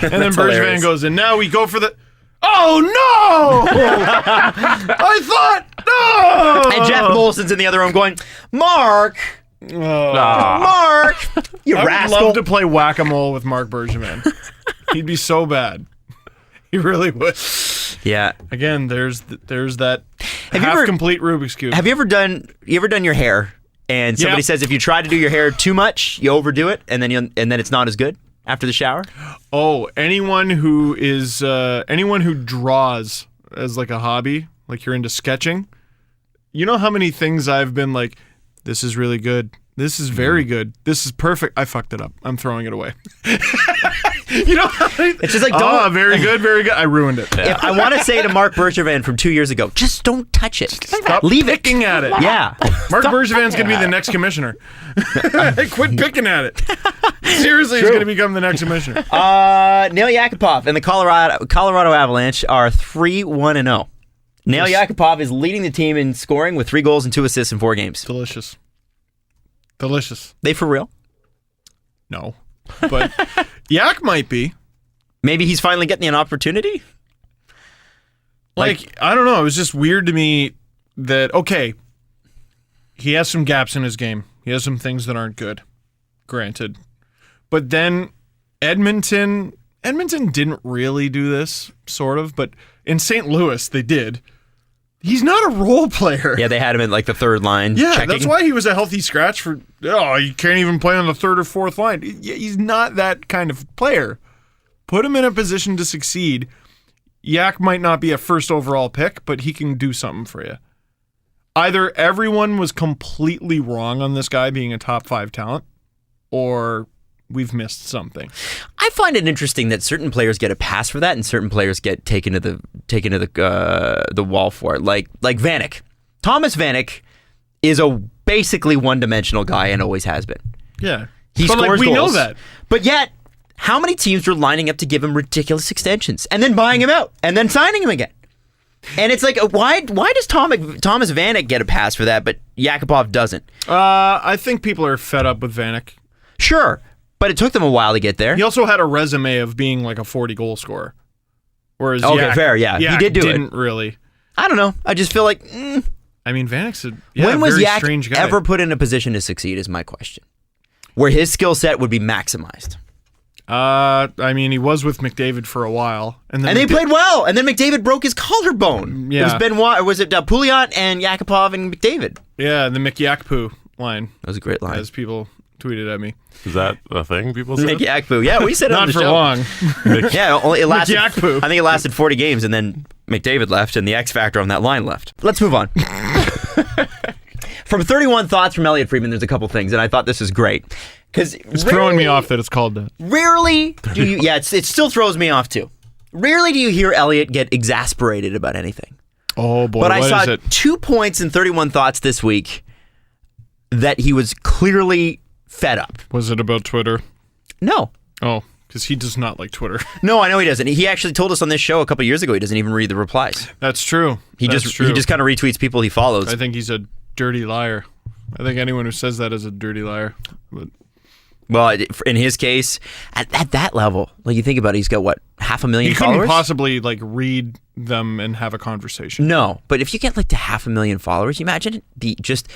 And then Bergevin goes, and now we go for the... Oh, no! I thought, no! And Jeff Molson's in the other room going, Mark! Mark! You I rascal. would love to play whack-a-mole with Mark Bergevin. He'd be so bad. He really would. Yeah. Again, there's that Have you ever- complete Rubik's Cube. Have you ever done your hair and somebody Yeah. says if you try to do your hair too much, you overdo it and then it's not as good after the shower? Oh, anyone who draws as like a hobby, like you're into sketching, you know how many things I've been like, this is really good. This is very good. This is perfect. I fucked it up. I'm throwing it away. You know how many, It's just like, very good, very good. I ruined it. If I want to say to Mark Bergevin from 2 years ago, just don't touch it. Stop Leave it. picking at it. Yeah. Mark Bergevin's going to be the next commissioner. Quit picking at it. Seriously, he's going to become the next commissioner. Nail Yakupov and the Colorado Avalanche are 3-1-0. Nail Yakupov is leading the team in scoring with 3 goals and 2 assists in 4 games. Delicious. They for real? No. But Yak might be. Maybe he's finally getting an opportunity? Like, I don't know. It was just weird to me that, okay, he has some gaps in his game. He has some things that aren't good. Granted. But then Edmonton didn't really do this, sort of, but in St. Louis, they did. He's not a role player. Yeah, they had him in like the third line. Yeah, checking. that's why he was a healthy scratch for, you can't even play on the third or fourth line. He's not that kind of player. Put him in a position to succeed. Yak might not be a first overall pick, but he can do something for you. Either everyone was completely wrong on this guy being a top 5 talent, or we've missed something. I find it interesting that certain players get a pass for that, and certain players get taken to the wall for it. Like Vanek, Thomas Vanek is a basically one-dimensional guy and always has been. Yeah, He but scores we goals, know that. But yet, how many teams were lining up to give him ridiculous extensions and then buying him out and then signing him again? And it's like, why does Thomas Vanek get a pass for that, but Yakupov doesn't? I think people are fed up with Vanek. Sure, but it took them a while to get there. He also had a resume of being like a 40-goal scorer. Whereas Okay, fair, yeah. He Yak did do it. didn't really. I don't know. I just feel like, I mean, Vanek's a when was very Yak strange guy. ever put in a position to succeed is my question. Where his skill set would be maximized. I mean, he was with McDavid for a while, and then And they played well, and then McDavid broke his collarbone. Yeah. It was Benoit, or was it Pouliot and Yakupov and McDavid? Yeah, the McYakpoo line, That was a great line. as people tweeted at me. Is that a thing people say? Mick Yakupoo. Yeah, we said it on Not the for show. long. Yeah, only it lasted. Yakupoo. I think it lasted 40 games, and then McDavid left, and the X factor on that line left. Let's move on. From 31 Thoughts from Elliot Friedman, there's a couple things, and I thought this is great. Because It's throwing me off that it's called that. Rarely do you. Yeah, it still throws me off too. Rarely do you hear Elliot get exasperated about anything. Oh boy, But I what saw is it? 2 points in 31 Thoughts this week that he was clearly fed up. Was it about Twitter? No. Oh, because he does not like Twitter. No, I know he doesn't. He actually told us on this show a couple years ago he doesn't even read the replies. That's true. He That's just true. kind of retweets people he follows. I think he's a dirty liar. I think anyone who says that is a dirty liar. But Well, in his case, at that level, like you think about it, he's got what, 500,000 he couldn't followers? possibly like read them and have a conversation. No, but if you get like to 500,000 followers, you imagine the just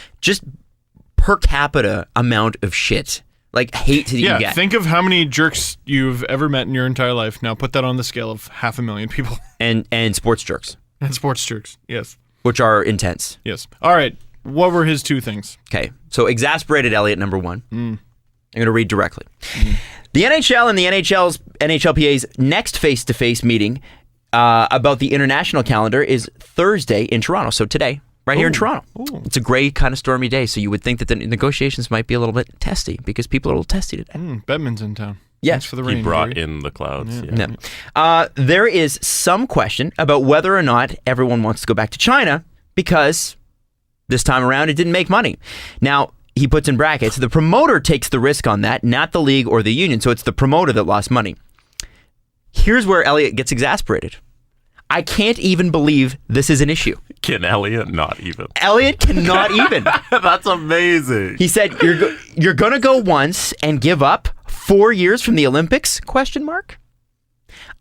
per capita amount of shit, like hate that you get. Think of how many jerks you've ever met in your entire life. Now put that on the scale of 500,000 people. and sports jerks, And sports jerks. Yes. which are intense. Yes. All right. What were his 2 things? Okay, so exasperated Elliot, number 1. I'm going to read directly. The NHL and the NHLPA's next face-to-face meeting about the international calendar is Thursday in Toronto. So today, right here in Toronto. Ooh. It's a gray, kind of stormy day, so you would think that the negotiations might be a little bit testy because people are a little testy today. Bettman's in town. Yes. Thanks for the rain. He brought Jerry. in the clouds. Yeah. No. There is some question about whether or not everyone wants to go back to China because this time around it didn't make money. Now, he puts in brackets, the promoter takes the risk on that, not the league or the union, so it's the promoter that lost money. Here's where Elliot gets exasperated. I can't even believe this is an issue. Can Elliot not even? Elliot cannot even. That's amazing. He said, you're going to go once and give up 4 years from the Olympics? ?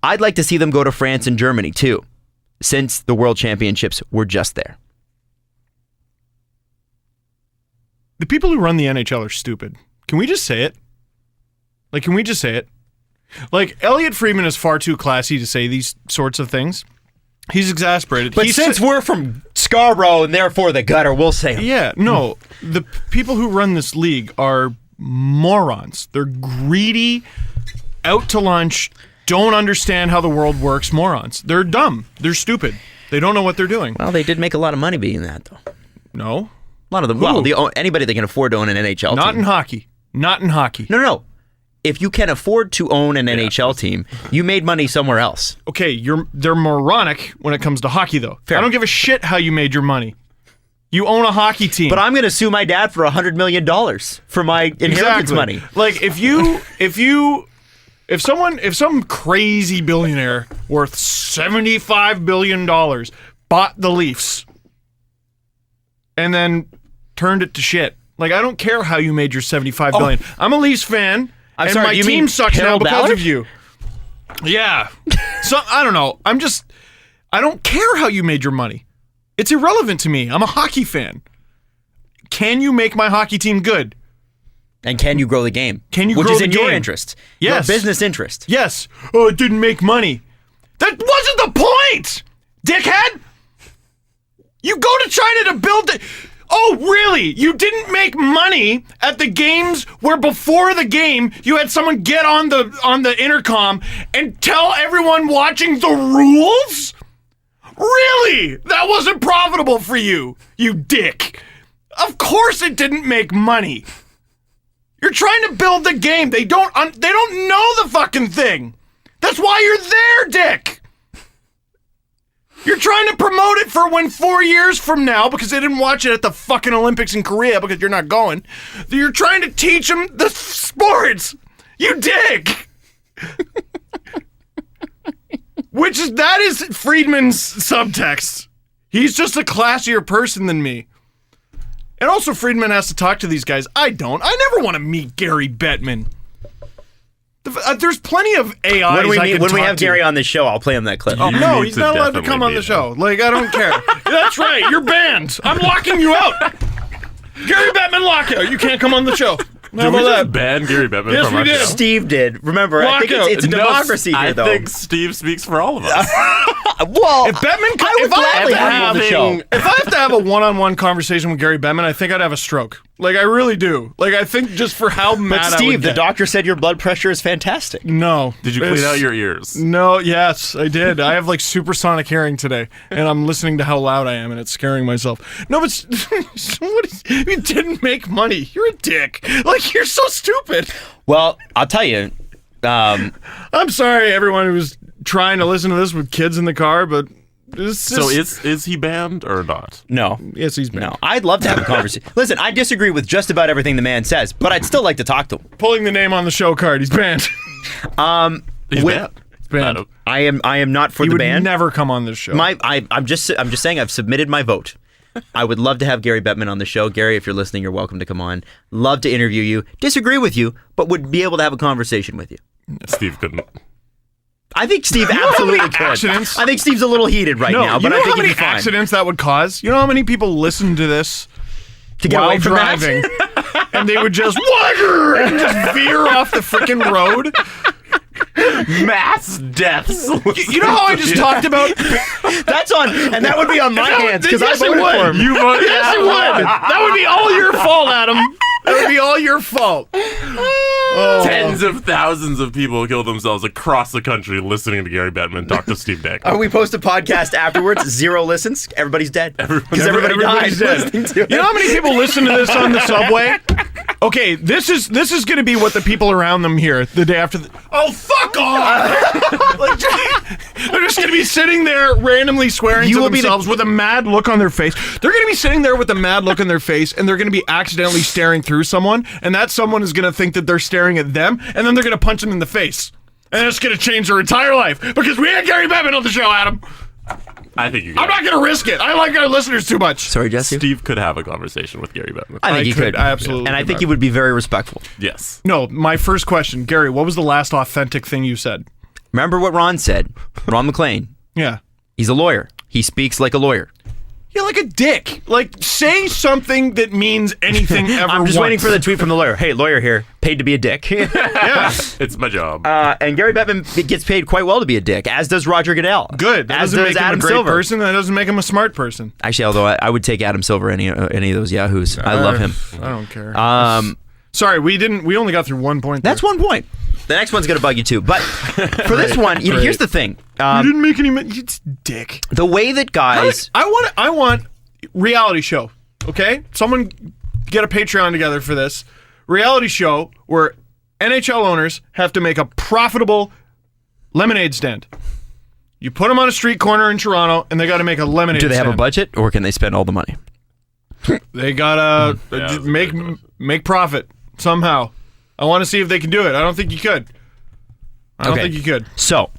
I'd like to see them go to France and Germany too, since the World Championships were just there. The people who run the NHL are stupid. Can we just say it? Like, can we just say it? Like, Elliot Friedman is far too classy to say these sorts of things. He's exasperated. But since we're from Scarborough and therefore the gutter, we'll say them. Yeah, no. The people who run this league are morons. They're greedy, out to lunch, don't understand how the world works morons. They're dumb. They're stupid. They don't know what they're doing. Well, they did make a lot of money being that, though. No. A lot of them. Well, anybody that can afford to own an NHL Not team. in hockey. Not in hockey. No. If you can afford to own an NHL team, you made money somewhere else. Okay, they're moronic when it comes to hockey, though. Fair. I don't give a shit how you made your money. You own a hockey team. But I'm going to sue my dad for $100 million for my inheritance money. Like, if some crazy billionaire worth $75 billion bought the Leafs and then turned it to shit, like, I don't care how you made your $75 billion. I'm a Leafs fan. I'm and sorry, my you team mean sucks now Harold because Ballard? of you. Yeah. So, I don't know. I don't care how you made your money. It's irrelevant to me. I'm a hockey fan. Can you make my hockey team good? And can you grow the game? Can you Which grow is the in your game? interest. Yes. Your business interest. Yes. Oh, it didn't make money. That wasn't the point, dickhead. You go to China to build it. Oh, really? You didn't make money at the games where before the game you had someone get on the intercom and tell everyone watching the rules? Really? That wasn't profitable for you, you dick. Of course it didn't make money. You're trying to build the game. They don't know the fucking thing. That's why you're there, dick. You're trying to promote it for when 4 years from now, because they didn't watch it at the fucking Olympics in Korea because you're not going. You're trying to teach them the sports. You dick. That is Friedman's subtext. He's just a classier person than me. And also Friedman has to talk to these guys. I don't. I never want to meet Gary Bettman. There's plenty of AIs When we have Gary on the show, I'll play him that clip. Oh, You no, need he's to not allowed to definitely come on the meet show. him. Like, I don't care. That's right. You're banned. I'm locking you out. Gary Bettman lockout. You can't come on the show. How Did we about just that? ban Gary Bettman Yes, from we our did. show? Steve did. Remember, I think Lockout. it's a No, democracy here, though. I think Steve speaks for all of us. Well, If Bettman, I would gladly have him on the show. If I have to have a one-on-one conversation with Gary Bettman, I think I'd have a stroke. Like, I really do. Like, I think just for how mad But I would Steve, the get. doctor said your blood pressure is fantastic. No. Did you clean out your ears? No, yes, I did. I have like supersonic hearing today, and I'm listening to how loud I am, and it's scaring myself. No, but you didn't make money. You're a dick. Like, you're so stupid. Well, I'll tell you. I'm sorry, everyone who was trying to listen to this with kids in the car, but So is he banned or not? No. yes, he's banned. No. I'd love to have a conversation. Listen, I disagree with just about everything the man says, but I'd still like to talk to him. Pulling the name on the show card. He's banned. He's With- banned. banned. I am not for He the would ban. never come on this show. I'm just saying I've submitted my vote. I would love to have Gary Bettman on the show. Gary, if you're listening, you're welcome to come on. Love to interview you. Disagree with you, but would be able to have a conversation with you. Steve couldn't. I think Steve absolutely could. accidents? I think Steve's a little heated right no, now, you but know I think how he'd many be fine. accidents that would cause? You know how many people listen to this To get while away from that? driving, and they would just and just veer off the freaking road? Mass deaths. You know how I just talked about? That's on, and that would be on my hands because yes, I it voted would. for him. You voted. Yes, it would. That would be all your fault, Adam. That would be all your fault. Oh. Tens of thousands of people kill themselves across the country listening to Gary Bettman talk to Steve Dangle. We post a podcast afterwards, 0 listens, everybody's dead. Because everybody died Everybody's dead. listening to it. You know how many people listen to this on the subway? Okay, this is going to be what the people around them hear the day after. Oh, fuck off! Like, they're just going to be sitting there randomly swearing to themselves with a mad look on their face. They're going to be sitting there with a mad look on their face, and they're going to be accidentally staring through someone, and that someone is going to think that they're staring at them, and then they're going to punch them in the face. And it's going to change their entire life because we had Gary Bettman on the show, Adam. I think you. I'm not going to risk it. I like our listeners too much. Sorry, Jesse. Steve could have a conversation with Gary Bettman. I think he could. I absolutely And I could. think he would be very respectful. Yes. No, my first question, Gary, what was the last authentic thing you said? Remember what Ron said? Ron McLean. Yeah. He's a lawyer. He speaks like a lawyer. You're like a dick. Like, say something that means anything ever I'm just once. waiting for the tweet from the lawyer. Hey, lawyer here, paid to be a dick. Yeah. It's my job. And Gary Bettman gets paid quite well to be a dick, as does Roger Goodell. Good. That as doesn't does make him Adam a great Silver. person. That doesn't make him a smart person. Actually, although I would take Adam Silver any of those yahoos. I love him. I don't care. Sorry, we only got through 1 point there. That's 1 point. The next one's going to bug you too. But for this one, here's the thing. You didn't make any money. It's dick. The way that guys... I want reality show, okay? Someone get a Patreon together for this. Reality show where NHL owners have to make a profitable lemonade stand. You put them on a street corner in Toronto, and they got to make a lemonade stand. Do they have a budget, or can they spend all the money? They got to make profit somehow. I want to see if they can do it. I don't think you could. I don't think you could. So,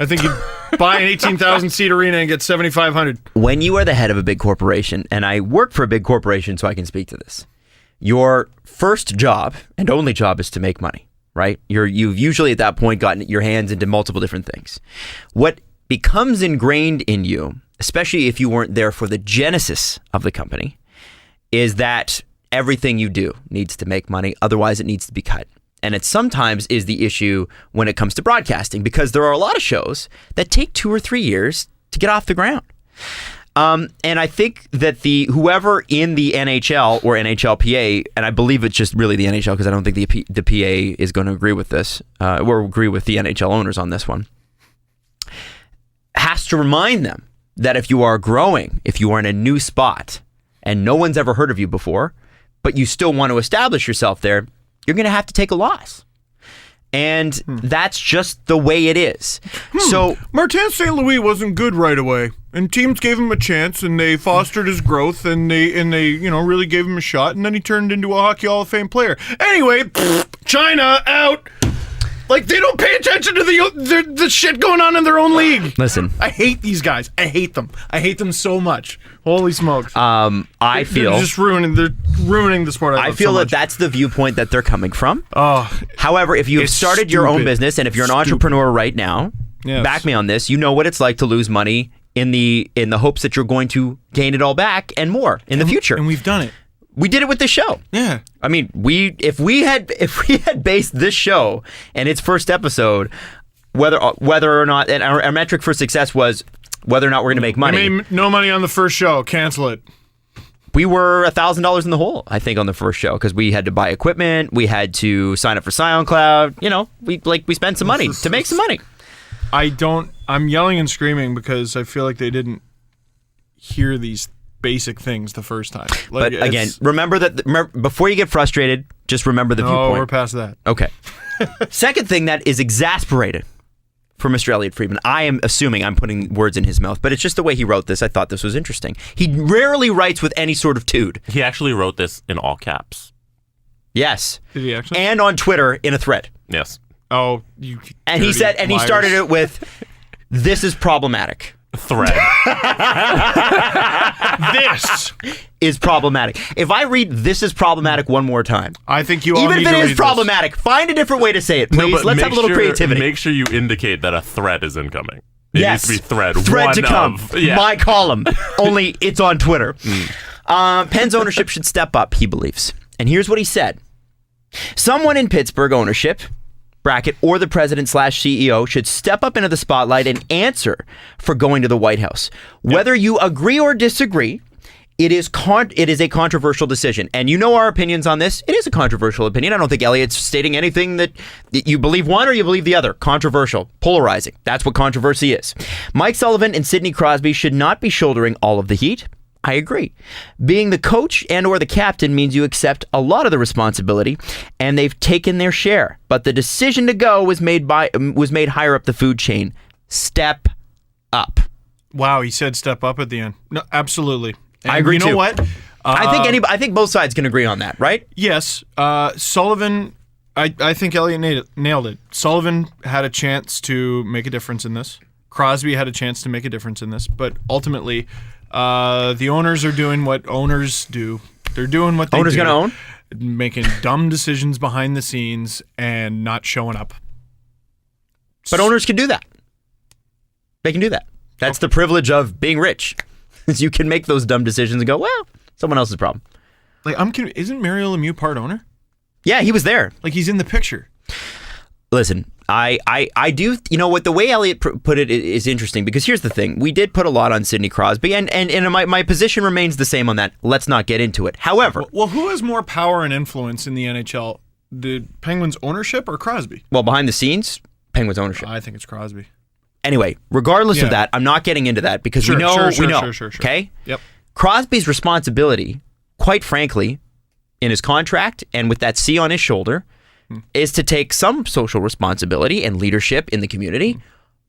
I think you buy an 18,000-seat arena and get 7,500. when you are the head of a big corporation, and I work for a big corporation, so I can speak to this, your first job and only job is to make money, right? You've usually at that point gotten your hands into multiple different things. What becomes ingrained in you, especially if you weren't there for the genesis of the company, is that everything you do needs to make money, otherwise it needs to be cut. And it sometimes is the issue when it comes to broadcasting, because there are a lot of shows that take 2 or 3 years to get off the ground. And I think that whoever in the NHL or NHLPA, and I believe it's just really the NHL because I don't think the PA is going to agree with this, or agree with the NHL owners on this one, has to remind them that if you are growing, if you are in a new spot and no one's ever heard of you before, but you still want to establish yourself there, you're going to have to take a loss. And that's just the way it is. So Martin St. Louis wasn't good right away, and teams gave him a chance, and they fostered his growth, and they really gave him a shot, and then he turned into a Hockey Hall of Fame player. Anyway, China out. Like, they don't pay attention to the shit going on in their own league. listen, I hate these guys. I hate them. I hate them so much. Holy smokes. I feel they're just ruining the sport. I feel that that's the viewpoint that they're coming from. Oh, However, if you've it's started your own stupid. business, and if you're an entrepreneur right now, Yes. back me on this. You know what it's like to lose money in the hopes that you're going to gain it all back and more in the future. and we've done it. We did it with this show. Yeah. I mean, if we had based this show and its first episode, whether or not, and our metric for success was whether or not we're going to make money. I made no money on the first show. Cancel it. We were $1,000 in the hole, I think, on the first show because we had to buy equipment, we had to sign up for SoundCloud. You know, we spent some money to make some money. I'm yelling and screaming because I feel like they didn't hear these basic things the first time. Like, But again, remember before you get frustrated, just remember the oh, viewpoint. we're past that. Okay. Second thing that is exasperated for Mr. Elliot Friedman, I am assuming I'm putting words in his mouth, but it's just the way he wrote this. I thought this was interesting. He rarely writes with any sort of tude. He actually wrote this in all caps. Yes. Did he actually? And on Twitter in a thread. Yes. Oh, you. And he said, and he started it with, "This is problematic." Thread. This is problematic. If I read "this is problematic" one more time, I think you all even need if to it read is problematic, find a different way to say it, please. No, but Let's have a make little sure- creativity. Make sure you indicate that a thread is incoming. It Yes. needs to be thread. Thread one to come. Of, yeah. My column. Only it's on Twitter. Penn's ownership should step up, he believes. And here's what he said. Someone in Pittsburgh ownership, bracket, or the president/CEO should step up into the spotlight and answer for going to the White House. Whether you agree or disagree, it is a controversial decision. And you know our opinions on this. It is a controversial opinion. I don't think Elliot's stating anything that you believe one or you believe the other. Controversial. Polarizing. That's what controversy is. Mike Sullivan and Sidney Crosby should not be shouldering all of the heat. I agree. Being the coach and or the captain means you accept a lot of the responsibility, and they've taken their share. But the decision to go was made higher up the food chain. Step up. Wow, he said step up at the end. No, absolutely. And I agree you know too. what? I think both sides can agree on that, right? Yes. Sullivan, I think Elliot nailed it. Sullivan had a chance to make a difference in this. Crosby had a chance to make a difference in this. But ultimately, the owners are doing what owners do. They're doing what they Owners do. gonna own? Making dumb decisions behind the scenes and not showing up. But owners can do that. They can do that. That's the privilege of being rich. is you can make those dumb decisions and go, well, someone else's problem. Like, isn't Mario Lemieux part owner? Yeah, he was there. Like, he's in the picture. Listen, I do, you know what, the way Elliot put it is interesting, because here's the thing. We did put a lot on Sidney Crosby, and my position remains the same on that. Let's not get into it. However... Well, who has more power and influence in the NHL? The Penguins ownership or Crosby? Well, behind the scenes, Penguins ownership. I think it's Crosby. Anyway, regardless of that, I'm not getting into that, because we know. Sure. Okay? Yep. Crosby's responsibility, quite frankly, in his contract and with that C on his shoulder, is to take some social responsibility and leadership in the community,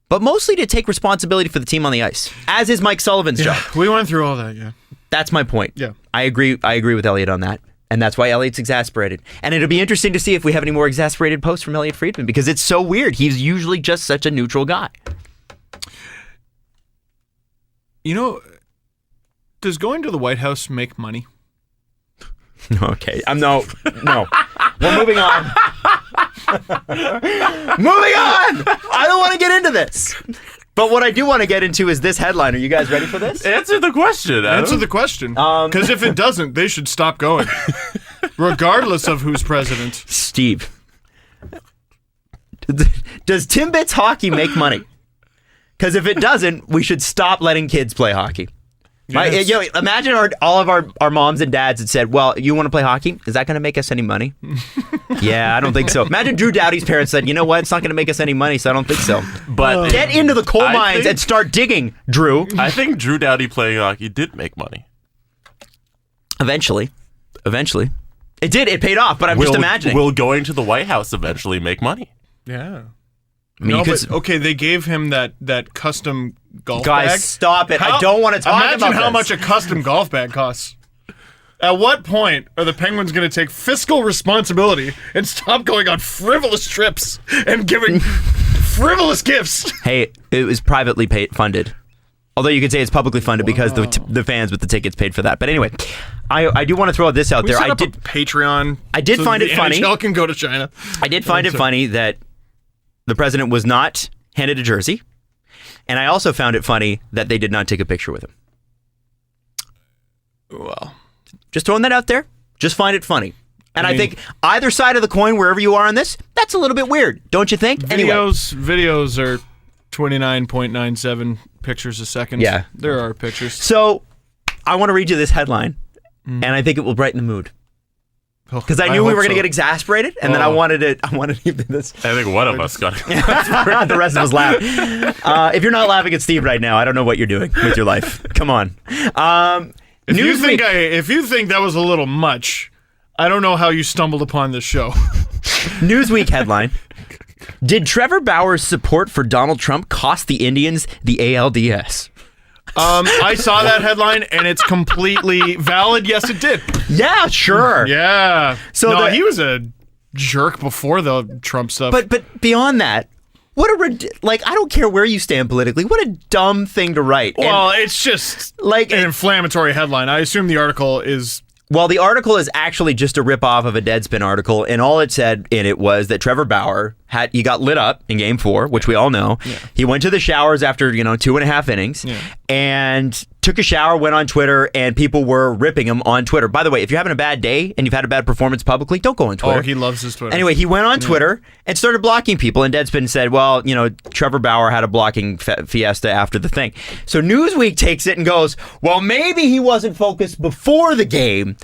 but mostly to take responsibility for the team on the ice, as is Mike Sullivan's job. We went through all that, yeah. That's my point. Yeah. I agree with Elliot on that. And that's why Elliot's exasperated. And it'll be interesting to see if we have any more exasperated posts from Elliot Friedman, because it's so weird. He's usually just such a neutral guy. You know, does going to the White House make money? Okay. No. We're moving on. Moving on! I don't want to get into this. But what I do want to get into is this headline. Are you guys ready for this? Answer the question, Adam. Answer the question. Because if it doesn't, they should stop going. Regardless of who's president. Steve. Does Timbits hockey make money? Because if it doesn't, we should stop letting kids play hockey. Yes. Imagine all of our moms and dads had said, well, you want to play hockey? Is that going to make us any money? Yeah, I don't think so. Imagine Drew Doughty's parents said, you know what? It's not going to make us any money, so I don't think so. But get into the coal mines and start digging, Drew. I think Drew Doughty playing hockey did make money. Eventually. It did. It paid off, but I'm just imagining. Will going to the White House eventually make money? Yeah. I mean, okay, they gave him that custom golf bag. Guys, stop it. I don't want to talk about this. Imagine how much a custom golf bag costs. At what point are the Penguins going to take fiscal responsibility and stop going on frivolous trips and giving frivolous gifts? Hey, it was privately funded. Although you could say it's publicly funded because the fans with the tickets paid for that. But anyway, I do want to throw this out there. I did Patreon. I did find it funny. NHL can go to China. I did find it funny that the president was not handed a jersey, and I also found it funny that they did not take a picture with him. Well, just throwing that out there. Just find it funny. And I think either side of the coin, wherever you are on this, that's a little bit weird, don't you think? Videos are 29.97 pictures a second. Yeah. There are pictures. So I want to read you this headline, and I think it will brighten the mood. Because I knew we were going to get exasperated, and then I wanted to give this. I think one of us got the rest of us laugh. If you're not laughing at Steve right now, I don't know what you're doing with your life. Come on. If you think that was a little much, I don't know how you stumbled upon this show. Newsweek headline: Did Trevor Bauer's support for Donald Trump cost the Indians the ALDS? I saw that headline, and it's completely valid. Yes, it did. Yeah, sure. Yeah. So he was a jerk before the Trump stuff. But beyond that, what I don't care where you stand politically. What a dumb thing to write. Well, it's just like an inflammatory headline. I assume the article is. Well, the article is actually just a ripoff of a Deadspin article, and all it said in it was that Trevor Bauer he got lit up in Game 4, which we all know. Yeah. He went to the showers after 2.5 innings, and took a shower, went on Twitter, and people were ripping him on Twitter. By the way, if you're having a bad day and you've had a bad performance publicly, don't go on Twitter. Oh, he loves his Twitter. Anyway, he went on Twitter and started blocking people, and Deadspin said, well, Trevor Bauer had a blocking fiesta after the thing. So Newsweek takes it and goes, well, maybe he wasn't focused before the game.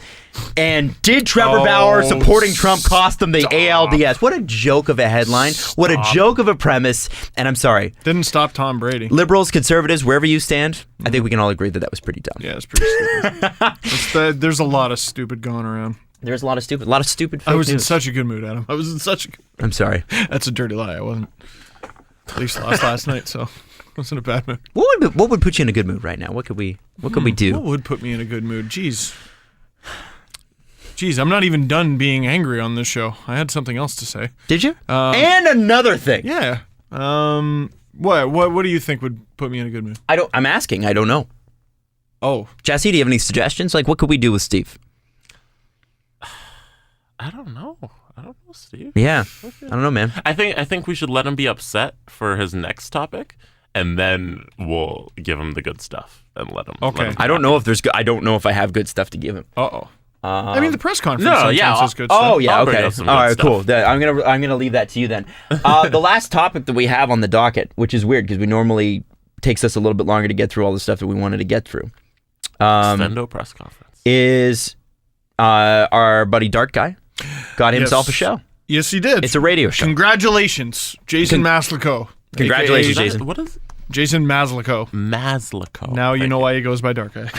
And did Trevor Bauer supporting Trump cost them the ALDS? What a joke of a headline. What a joke of a premise. And I'm sorry. Didn't stop Tom Brady. Liberals, conservatives, wherever you stand, I think we can all agree that was pretty dumb. Yeah, it's pretty stupid. There's a lot of stupid going around. There's a lot of stupid fake I was news. in such a good mood, Adam. I'm sorry. That's a dirty lie. I wasn't. At least last night, so I was in a bad mood. What would put you in a good mood right now? What could we do? What would put me in a good mood? Jeez, I'm not even done being angry on this show. I had something else to say. Did you? And another thing. Yeah. What do you think would put me in a good mood? I'm asking. I don't know. Oh. Jesse, do you have any suggestions? Like, what could we do with Steve? I don't know, Steve. Yeah. Okay. I don't know, man. I think we should let him be upset for his next topic, and then we'll give him the good stuff and let him. Okay. let him I don't know if there's. I don't know if I have good stuff to give him. Uh-oh. I mean, the press conference No, sometimes yeah, is good stuff. Oh yeah, I'll bring okay. up some All good right, stuff. cool. I'm gonna leave that to you then. The last topic that we have on the docket, which is weird because we normally takes us a little bit longer to get through all the stuff that we wanted to get through, Extendo press conference. is our buddy Dart Guy got himself a show. Yes, he did. It's a radio show. Congratulations, Jason Maslico. Congratulations, AKA Jason. What is Jason Maslico. Maslico? Now you know why he goes by Dark Eye.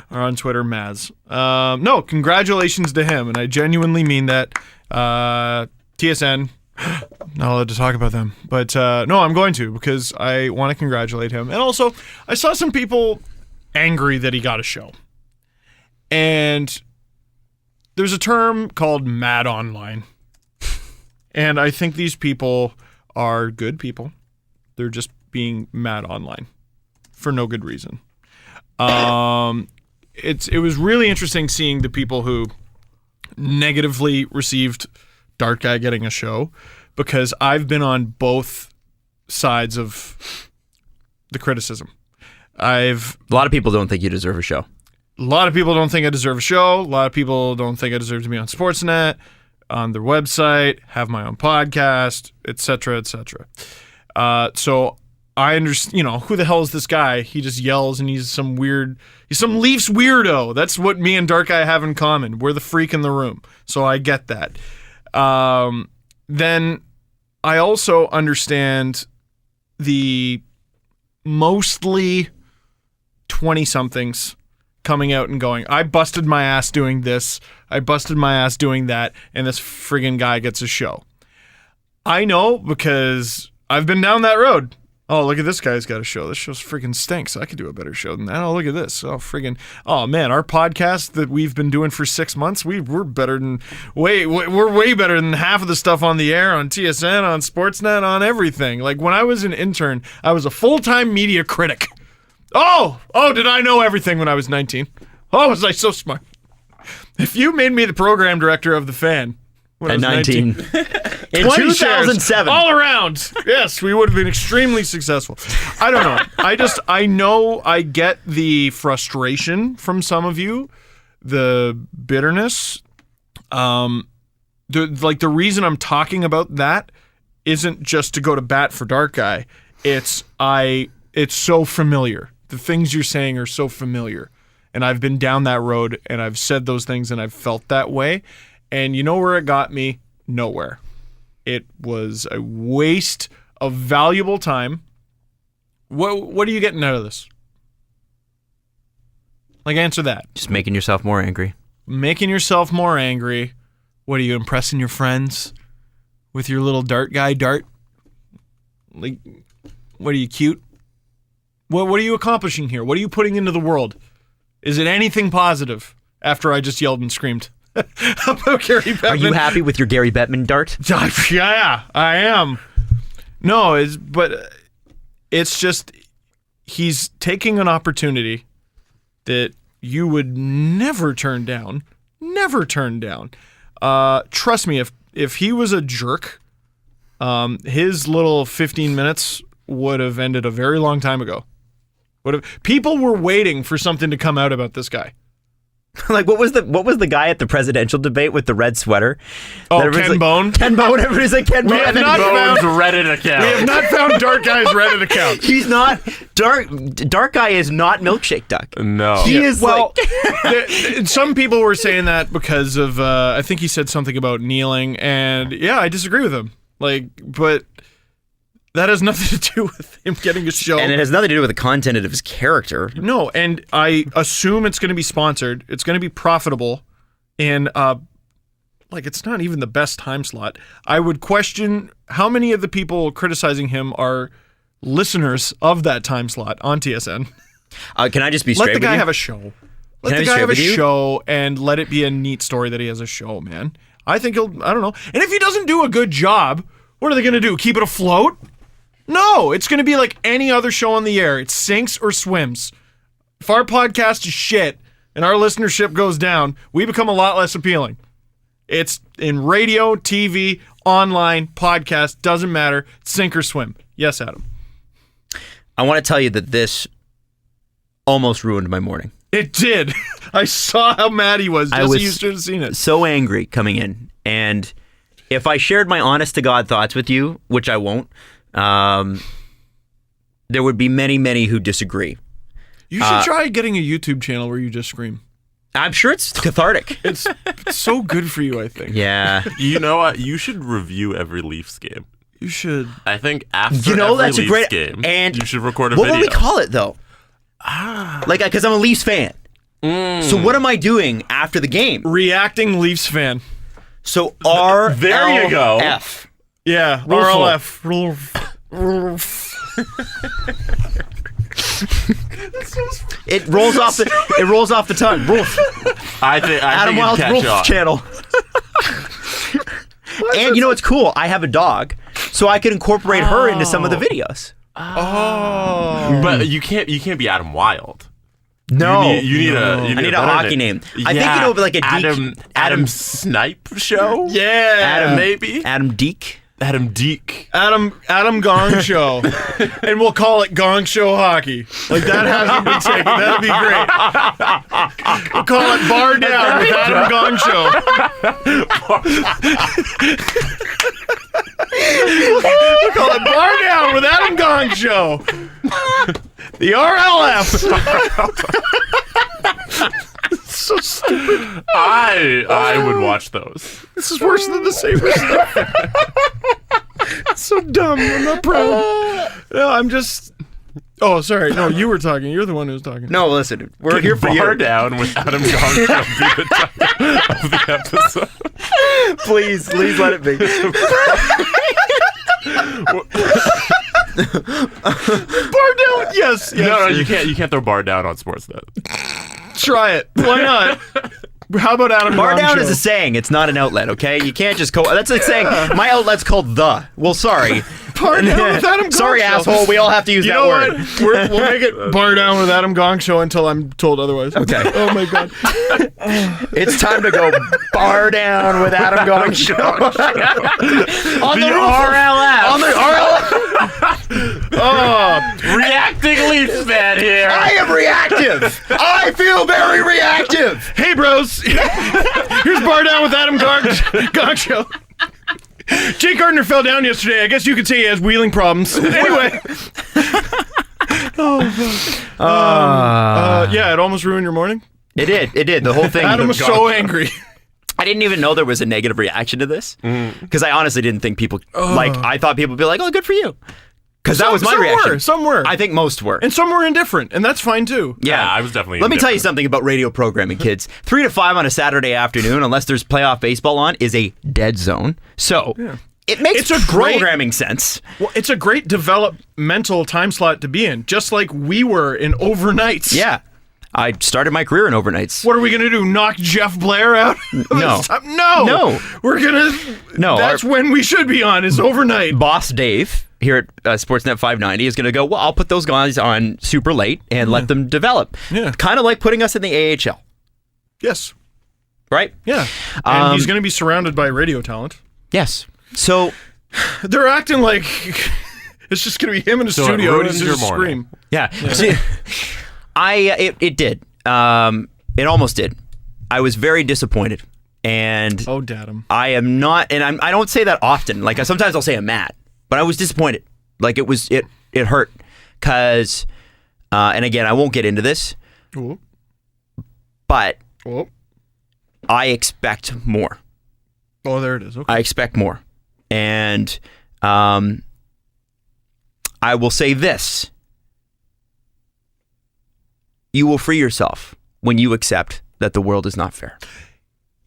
Or on Twitter, Maz. No, congratulations to him, and I genuinely mean that. TSN, not allowed to talk about them, but no, I'm going to because I want to congratulate him. And also, I saw some people angry that he got a show. And there's a term called mad online. And I think these people are good people. They're just being mad online for no good reason. It was really interesting seeing the people who negatively received Dart Guy getting a show, because I've been on both sides of the criticism. A lot of people don't think you deserve a show. A lot of people don't think I deserve a show. A lot of people don't think I deserve to be on Sportsnet, on their website, have my own podcast, etc., etc. So I understand, who the hell is this guy? He just yells and he's some Leafs weirdo. That's what me and Dark Guy have in common. We're the freak in the room. So I get that. Then I also understand the mostly 20-somethings coming out and going, I busted my ass doing this, I busted my ass doing that, and this friggin' guy gets a show. I know because I've been down that road. Oh, look at this guy's got a show. This show friggin' stinks. I could do a better show than that. Oh, look at this. Oh man, our podcast that we've been doing for 6 months, we're better than we're way better than half of the stuff on the air, on TSN, on Sportsnet, on everything. Like when I was an intern, I was a full-time media critic. Oh, did I know everything when I was 19? Oh, was I so smart? If you made me the program director of The Fan when I was 19. In 20 shares 2007. all around. Yes, we would have been extremely successful. I don't know. I know I get the frustration from some of you, the bitterness. The reason I'm talking about that isn't just to go to bat for Dark Guy. It's so familiar. The things you're saying are so familiar. And I've been down that road and I've said those things and I've felt that way. And you know where it got me? Nowhere. It was a waste of valuable time. What are you getting out of this? Like, answer that. Just making yourself more angry. Making yourself more angry. What are you, impressing your friends with your little Dart Guy dart? Like, what are you, cute? What are you accomplishing here? What are you putting into the world? Is it anything positive after I just yelled and screamed about Gary Bettman? Are you happy with your Gary Bettman dart? Yeah, I am. No, it's just he's taking an opportunity that you would never turn down. Never turn down. Trust me, if he was a jerk, his little 15 minutes would have ended a very long time ago. People were waiting for something to come out about this guy. Like what was the guy at the presidential debate with the red sweater? Oh, Ken Bone. Ken Bone. Everybody's like Ken Bone. have not Bones Reddit account. We have not found Dark Guy's Reddit account. He's not Dark Guy is not Milkshake Duck. No. He is Some people were saying that because of I think he said something about kneeling, and yeah, I disagree with him. But that has nothing to do with him getting a show. And it has nothing to do with the content of his character. No, and I assume it's going to be sponsored. It's going to be profitable. And, it's not even the best time slot. I would question how many of the people criticizing him are listeners of that time slot on TSN. Can I just be straight Let the with guy you? have a show. Let Can I the be guy straight have a with you? show and let it be a neat story that he has a show, man. I think I don't know. And if he doesn't do a good job, what are they going to do? Keep it afloat? No, it's going to be like any other show on the air. It sinks or swims. If our podcast is shit and our listenership goes down, we become a lot less appealing. It's in radio, TV, online, podcast, doesn't matter. Sink or swim. Yes, Adam. I want to tell you that this almost ruined my morning. It did. I saw how mad he was. Jesse, you should have seen it. So angry coming in. And if I shared my honest to God thoughts with you, which I won't, there would be many, many who disagree. You should try getting a YouTube channel where you just scream. I'm sure it's cathartic. It's so good for you, I think. Yeah. You know what? You should review every Leafs game. You should. I think after every that's Leafs a great game, and you should record a what video. What would we call it though? Like, because I'm a Leafs fan. So what am I doing after the game? Reacting Leafs fan. So R. There you go. F. Yeah. Rolf. RLF. It rolls off the tongue. Rolf. I Adam think Wild's catch Rolf on. channel. And you know what's cool? I have a dog, so I can incorporate her into some of the videos. Oh. But you can't be Adam Wild. No, You need I need a hockey name. I think like a Adam Snipe show. Yeah. Adam maybe. Adam Deek. Adam Deek. Adam Gongshow. And we'll call it Gongshow Hockey. Like, that hasn't been taken. That'd be great. We'll call it Bardown with Adam Gongshow. We'll call it Bardown with Adam Gongshow. The RLF. So stupid. I would watch those. This is worse than the Sabres stuff. It's so dumb. I'm not proud. No, I'm just... Oh, sorry. No, you were talking. You're the one who was talking. No, listen, we're here for Bar you. Down with Adam Gongshow be the title of the episode. Please let it be. Bar down. Yes. No, you can't throw Bar Down on Sportsnet. Try it. Why not? How about Adam Bardown Gongshow? is a saying. It's not an outlet, okay? You can't just that's like saying, my outlet's called The. Well, sorry. Bar down with Adam Gongshow. Sorry, asshole. We all have to use You that know word. what? We'll make it Bar Down with Adam Gongshow until I'm told otherwise. Okay. Oh, my God. It's time to go bar down with Adam Gongshow. On the RLF. On the RLF. Oh, Reacting Leafs fan here. I am reactive. I feel very reactive. hey, bros. Here's Bar Down with Adam Gongshow. Jake Gardiner fell down yesterday. I guess you could say he has wheeling problems. Anyway. Yeah, it almost ruined your morning. It did. The whole thing. Adam was so angry. I didn't even know there was a negative reaction to this because I honestly didn't think people I thought people would be like, "Oh, good for you," because that was my reaction. Some were. I think most were, And some were indifferent, and that's fine too. Yeah, I was definitely. Let me tell you indifferent. something about radio programming, kids. 3 to 5 on a Saturday afternoon, unless there's playoff baseball on, is a dead zone. So it makes It's a great- programming sense. Well, it's a great developmental time slot to be in, just like we were in overnights. Yeah. I started my career in overnights. What are we gonna do? Knock Jeff Blair out? No. No. We're gonna. No, That's when we should be on. Is overnight. Boss Dave here at Sportsnet 590 is going to go, well, I'll put those guys on super late and let them develop. Yeah. Kind of like putting us in the AHL, Yes. right? Yeah. And he's gonna be surrounded by radio talent. Yes. So, They're acting like it's just gonna be him in a So it studio and ruins just your morning. scream. yeah. See, it did. It almost did. I was very disappointed. And Oh, dadum. I am not, and I don't say that often. Like, sometimes I'll say I'm mad, but I was disappointed. Like, it hurt. Because, and again, I won't get into this, Oh. but Oh. I expect more. Oh, there it is. Okay. I expect more. And I will say this. You will free yourself when you accept that the world is not fair.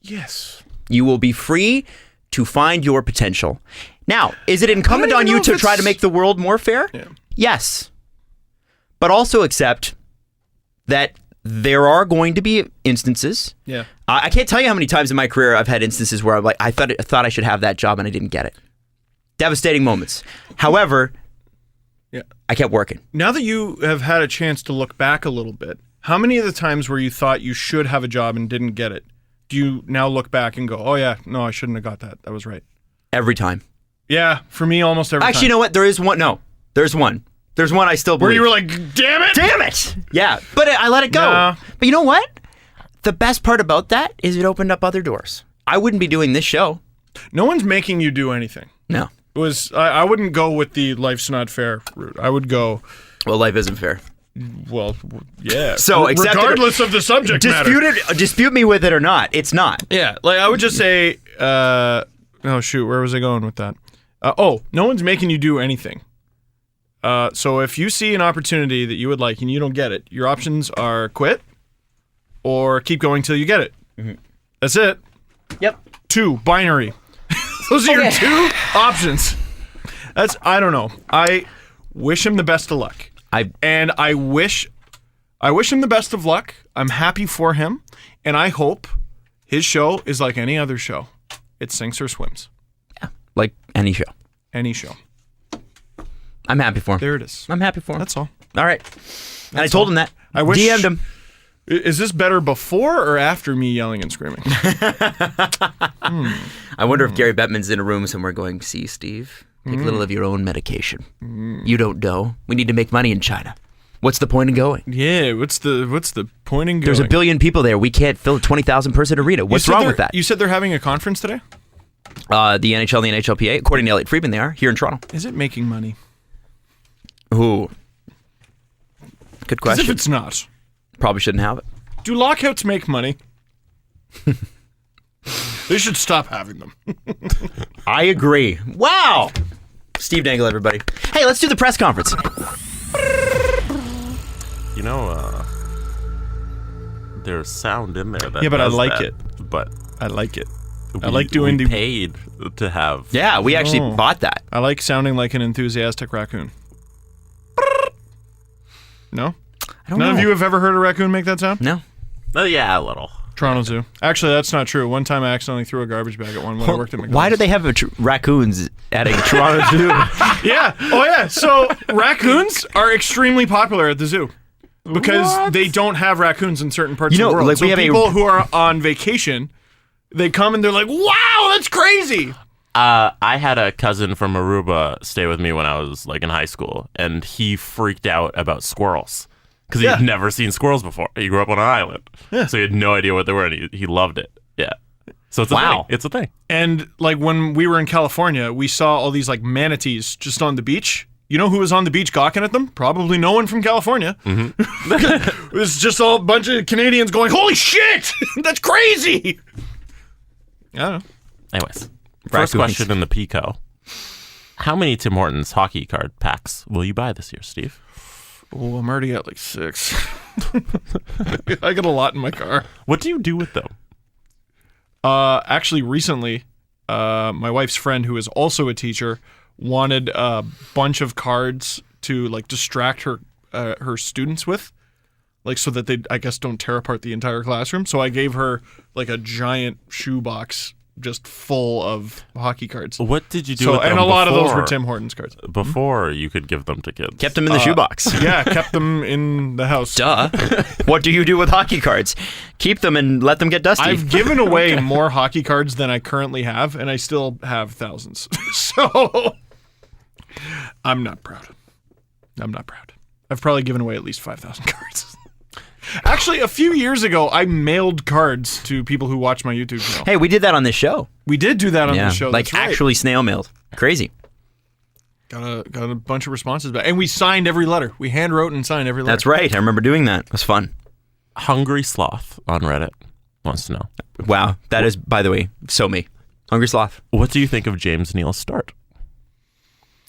Yes. You will be free to find your potential. Now, is it incumbent I don't on even you know if to try to it's- make the world more fair? Yeah. Yes. But also accept that there are going to be instances. Yeah. I can't tell you how many times in my career I've had instances where I'm like, I thought I should have that job and I didn't get it. Devastating moments. However, Yeah. I kept working. Now that you have had a chance to look back a little bit, how many of the times where you thought you should have a job and didn't get it, do you now look back and go, oh yeah, no, I shouldn't have got that. That was right. Every time. Yeah, for me, almost every time. Actually, you know what? There is one. No, there's one. There's one I still Where believe. you were like, damn it! Damn it! Yeah, but I let it go. No. But you know what? The best part about that is it opened up other doors. I wouldn't be doing this show. No one's making you do anything. No. I wouldn't go with the life's not fair route. I would go, Well, life isn't fair. well, yeah. So regardless of the subject matter. Dispute me with it or not. It's not. Yeah, like I would just say, oh shoot, where was I going with that? No one's making you do anything. So if you see an opportunity that you would like and you don't get it, your options are quit or keep going till you get it. Mm-hmm. That's it. Yep. 2, binary. Those are your 2 options. I don't know. I wish him the best of luck. I wish him the best of luck. I'm happy for him, and I hope his show is like any other show. It sinks or swims. Yeah, like any show. Any show. I'm happy for him. There it is. I'm happy for him. That's all. All right. And I told him that. I wish, DM'd him. Is this better before or after me yelling and screaming? I wonder if Gary Bettman's in a room somewhere going, see, Steve, take a little of your own medication. You don't know. We need to make money in China. What's the point in going? Yeah, what's the point in going? There's 1 billion people there. We can't fill a 20,000 person arena. What's wrong with that? You said they're having a conference today? The NHL and the NHLPA, according to Elliot Friedman, they are here in Toronto. Is it making money? Ooh. Good question. If it's not. Probably shouldn't have it. Do lockouts make money? They should stop having them. I agree. Wow. Steve Dangle, everybody. Hey, let's do the press conference. You know, there's sound in there that Yeah, but I does like that, it. But I like it. I like doing we the... paid to have. Yeah, we actually bought that. I like sounding like an enthusiastic raccoon. No? I don't None know. of you have ever heard a raccoon make that sound? No. Yeah, a little. Toronto Zoo. Actually, that's not true. One time I accidentally threw a garbage bag at one when I worked at McDonald's. Why do they have raccoons at a Toronto zoo? Yeah. Oh, yeah. So raccoons are extremely popular at the zoo because they don't have raccoons in certain parts of the world. Like so we have people who are on vacation, they come and they're like, wow, that's crazy. I had a cousin from Aruba stay with me when I was like in high school, and he freaked out about squirrels because he had never seen squirrels before. He grew up on an island, so he had no idea what they were, and he loved it. Yeah. So it's a thing. It's a thing. And like when we were in California, we saw all these like manatees just on the beach. You know who was on the beach gawking at them? Probably no one from California. Mm-hmm. It was just a bunch of Canadians going, holy shit, that's crazy. I don't know. Anyways, first question in the Pico. How many Tim Hortons hockey card packs will you buy this year, Steve? Oh, I'm already at like 6. I got a lot in my car. What do you do with them? Actually, recently, my wife's friend, who is also a teacher, wanted a bunch of cards to like distract her students with, like so that they, I guess, don't tear apart the entire classroom. So I gave her like a giant shoebox just full of hockey cards. What did you do with them and a lot of those before? were Tim Hortons cards. Before you could give them to kids. Kept them in the shoebox. Yeah, kept them in the house. Duh. What do you do with hockey cards? Keep them and let them get dusty. I've given away more hockey cards than I currently have, and I still have thousands. So I'm not proud. I've probably given away at least 5,000 cards. Actually, a few years ago, I mailed cards to people who watch my YouTube channel. Hey, we did that on this show. We did do that on the show. Like That's right. actually snail mailed. Crazy. Got a bunch of responses back. And we signed every letter. We hand wrote and signed every letter. That's right. I remember doing that. It was fun. Hungry Sloth on Reddit wants to know. Wow. That is, by the way, so me. Hungry Sloth. What do you think of James Neal's start?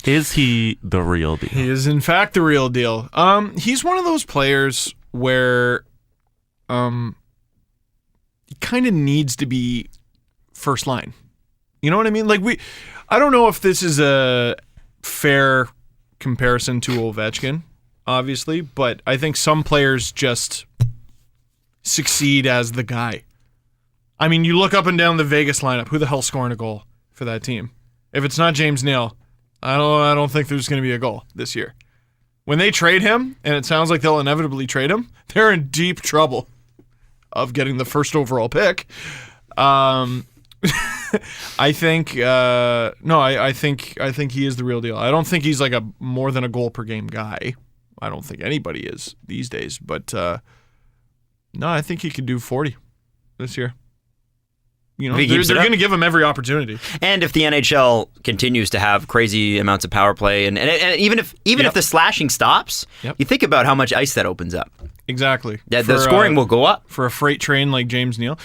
Is he the real deal? He is, in fact, the real deal. He's one of those players where he kind of needs to be first line. You know what I mean? Like I don't know if this is a fair comparison to Ovechkin, obviously, but I think some players just succeed as the guy. I mean, you look up and down the Vegas lineup, who the hell's scoring a goal for that team? If it's not James Neal, I don't think there's going to be a goal this year. When they trade him, and it sounds like they'll inevitably trade him, they're in deep trouble of getting the first overall pick. I think I think he is the real deal. I don't think he's like a more than a goal per game guy. I don't think anybody is these days. But no, I think he could do 40 this year. You know, they're going to give him every opportunity. And if the NHL continues to have crazy amounts of power play, and even if the slashing stops, you think about how much ice that opens up. Exactly. Yeah, the scoring will go up. For a freight train like James Neal.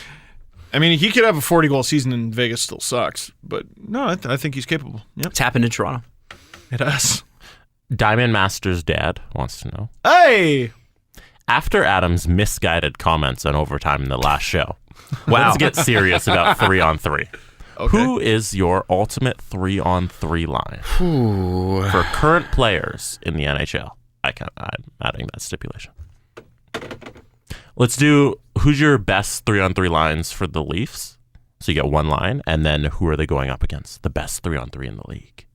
I mean, he could have a 40-goal season and Vegas still sucks. But no, I think he's capable. Yep. It's happened in Toronto. It has. Diamond Master's dad wants to know. Hey! After Adam's misguided comments on overtime in the last show, Wow. let's get serious about 3-on-3. Okay. Who is your ultimate 3-on-3 line for current players in the NHL? I'm adding that stipulation. Let's do who's your best 3-on-3 lines for the Leafs. So you get one line, and then who are they going up against? The best 3-on-3 in the league.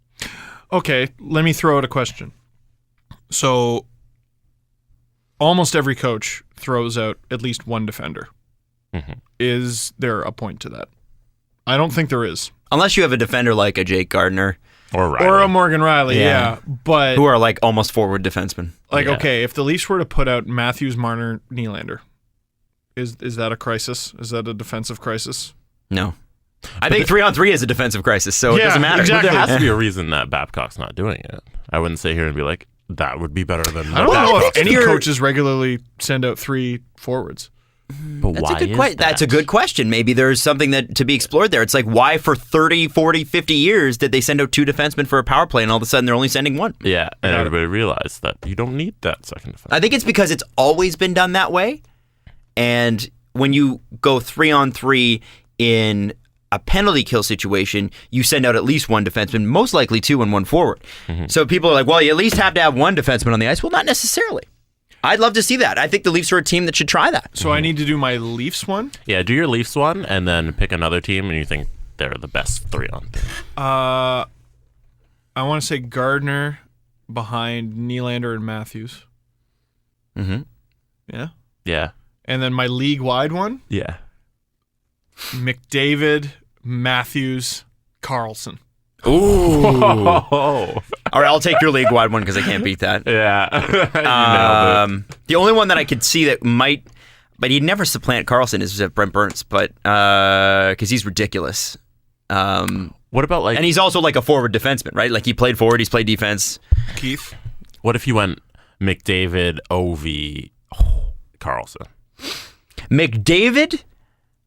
Okay, let me throw out a question. So almost every coach throws out at least one defender. Mm-hmm. Is there a point to that? I don't think there is. Unless you have a defender like a Jake Gardiner. Or Riley. Or a Morgan Riley, yeah. But who are like almost forward defensemen. like, Yeah. okay, if the Leafs were to put out Matthews, Marner, Nylander, is that a crisis? Is that a defensive crisis? No. I think 3-on-3 is a defensive crisis, so it Yeah, doesn't matter. exactly. There has to be a reason that Babcock's not doing it. I wouldn't sit here and be like, that would be better than I don't know if any you're- coaches regularly send out 3 forwards. But That's why a good is question. That's a that? good question. Maybe there's something that to be explored there. It's like, why for 30, 40, 50 years did they send out 2 defensemen for a power play, and all of a sudden they're only sending 1? Yeah, and everybody realized that you don't need that second defense. I think it's because it's always been done that way. And when you go 3-on-3 in a penalty kill situation, you send out at least 1 defenseman, most likely 2 and 1 forward. So people are like, well, you at least have to have 1 defenseman on the ice. Well, not necessarily. I'd love to see that. I think the Leafs are a team that should try that. So I need to do my Leafs one? Yeah, do your Leafs one, and then pick another team, and you think they're the best 3-on-3. I want to say Gardiner behind Nylander and Matthews. Mm-hmm. Yeah. Yeah. And then my league-wide one, Yeah. McDavid, Matthews, Carlson. Ooh. Oh. All right, I'll take your league-wide one because I can't beat that. Yeah. You nailed it. The only one that I could see that might, but he'd never supplant Carlson is Brent Burns, but because he's ridiculous. What about And he's also like a forward defenseman, right? Like he played forward, he's played defense. Keith? what if you went McDavid, Ovi, Carlson? McDavid,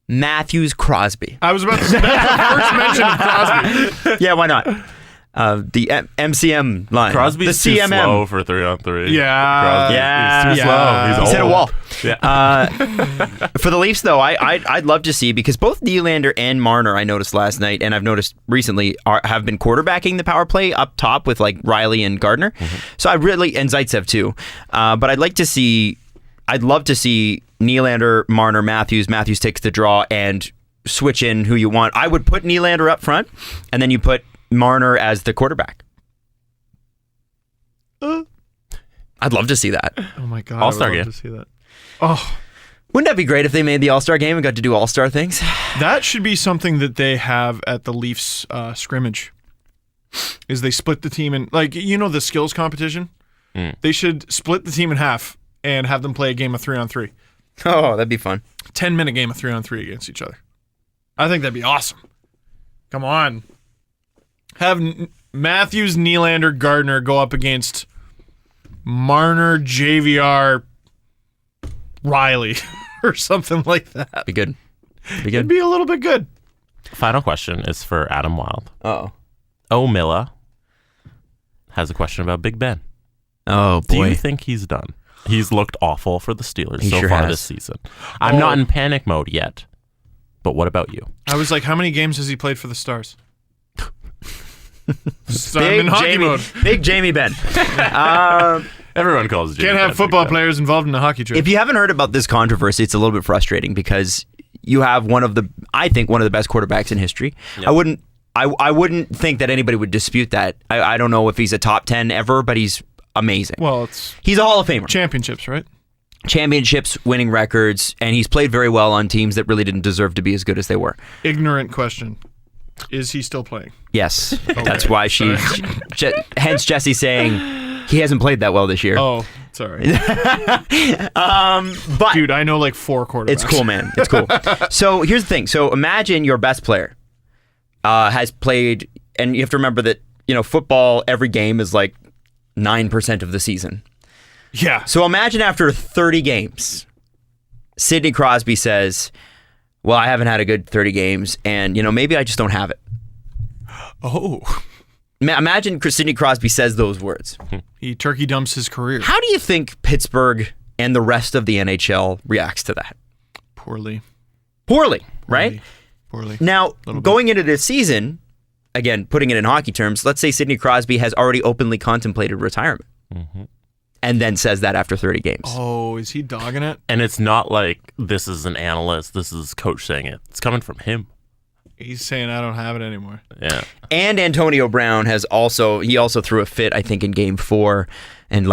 Matthews, Crosby. I was about to say that's the first mention of Crosby. Yeah, why not? The MCM line. Crosby's the too CMM. slow for 3-on-3. Yeah. Crosby, Yeah. he's too slow. He's He's hit a old. wall. Yeah. For the Leafs, though, I'd love to see, because both Nylander and Marner, I noticed last night, and I've noticed recently, have been quarterbacking the power play up top with like Riley and Gardiner. Mm-hmm. So I really, and Zaitsev too. But I'd love to see Nylander, Marner, Matthews. Matthews takes the draw and switch in who you want. I would put Nylander up front, and then you put Marner as the quarterback. I'd love to see that. Oh my God. All-Star I would love game. to see that. Oh, Wouldn't that be great if they made the All-Star game and got to do All-Star things? that should be something that they have at the Leafs scrimmage. Is they split the team in, like, you know, the skills competition? They should split the team in half and have them play a game of 3-on-3. Oh, that'd be fun. 10-minute game of 3-on-3 against each other. I think that'd be awesome. Come on. Have Matthews, Nylander, Gardiner go up against Marner, JVR, Riley, or something like that. Be good. Be It'd good. be a little bit good. Final question is for Adam Wild. Oh. O'Milla has a question about Big Ben. Oh, Do boy. you think he's done? He's looked awful for the Steelers He so sure far has. this season. I'm not in panic mode yet. But what about you? I was like, how many games has he played for the Stars? So I'm in hockey mode. Big Jamie Ben. Everyone calls Jimmy Can't have Ben football Big Ben. players involved in a hockey trip. If you haven't heard about this controversy, it's a little bit frustrating because you have one of the best quarterbacks in history. Yep. I wouldn't think that anybody would dispute that. I don't know if he's a top 10 ever, but he's amazing. Well, it's He's a Hall of Famer. championships, right? Championships, winning records, and he's played very well on teams that really didn't deserve to be as good as they were. Ignorant question. Is he still playing? Yes. That's why hence Jesse saying he hasn't played that well this year. Oh, sorry. But Dude, I know like 4 quarterbacks. it's cool, man. It's cool. So here's the thing. So imagine your best player has played, and you have to remember that, football, every game is like 9% of the season. Yeah. So imagine after 30 games, Sidney Crosby says, well, I haven't had a good 30 games, and, maybe I just don't have it. Oh. Imagine Sidney Crosby says those words. He turkey dumps his career. How do you think Pittsburgh and the rest of the NHL reacts to that? Poorly. Poorly, right? Poorly. Now, going into this season, again, putting it in hockey terms, let's say Sidney Crosby has already openly contemplated retirement. Mm-hmm. And then says that after 30 games. Oh, is he dogging it? And it's not like this is an analyst, this is coach saying it. It's coming from him. He's saying I don't have it anymore. Yeah. And Antonio Brown he also threw a fit, I think, in game 4 and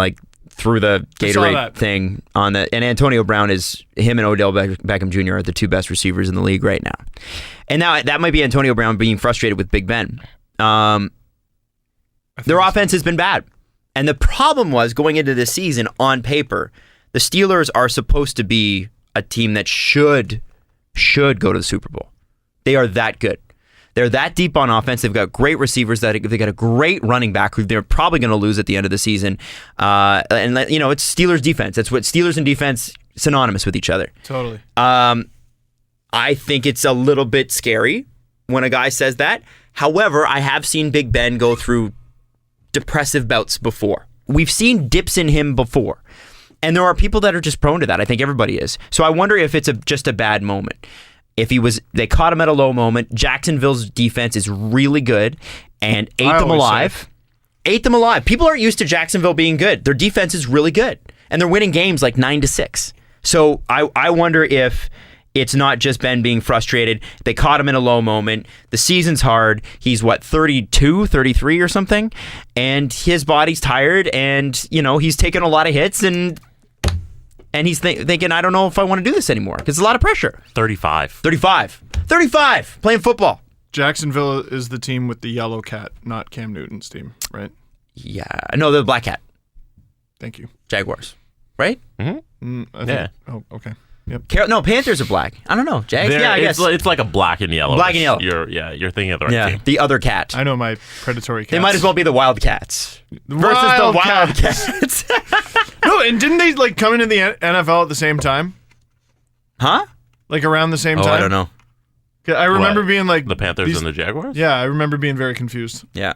threw the Gatorade thing on the, and Antonio Brown him and Odell Beckham Jr. are the 2 best receivers in the league right now. And now that might be Antonio Brown being frustrated with Big Ben. Their offense has been bad. And the problem was, going into this season, on paper, the Steelers are supposed to be a team that should go to the Super Bowl. They are that good. They're that deep on offense. They've got great receivers. They got a great running back who they're probably going to lose at the end of the season. And it's Steelers defense. That's what Steelers and defense synonymous with each other. Totally. I think it's a little bit scary when a guy says that. However, I have seen Big Ben go through depressive bouts before. We've seen dips in him before. And there are people that are just prone to that. I think everybody is. So I wonder if it's just a bad moment. If they caught him at a low moment. Jacksonville's defense is really good and ate them alive. Ate them alive. People aren't used to Jacksonville being good. Their defense is really good. And they're winning games like 9-6. So I wonder if it's not just Ben being frustrated. They caught him in a low moment. The season's hard. He's 32, 33 or something. And his body's tired and, he's taken a lot of hits and he's thinking, I don't know if I want to do this anymore because it's a lot of pressure. 35. Playing football. Jacksonville is the team with the yellow cat, not Cam Newton's team, right? Yeah. No, the black cat. Thank you. Jaguars. Right? Mm-hmm. Yeah. Oh, okay. Yep. No, Panthers are black. I don't know. Jags? Yeah, I guess. It's like a black and yellow. Black and yellow. You're thinking of the right team. The other cat. I know my predatory cats. They might as well be the Wildcats. Versus the Wildcats. No, and didn't they come into the NFL at the same time? Huh? Around the same time? I don't know. I remember being the Panthers and the Jaguars? Yeah, I remember being very confused. Yeah.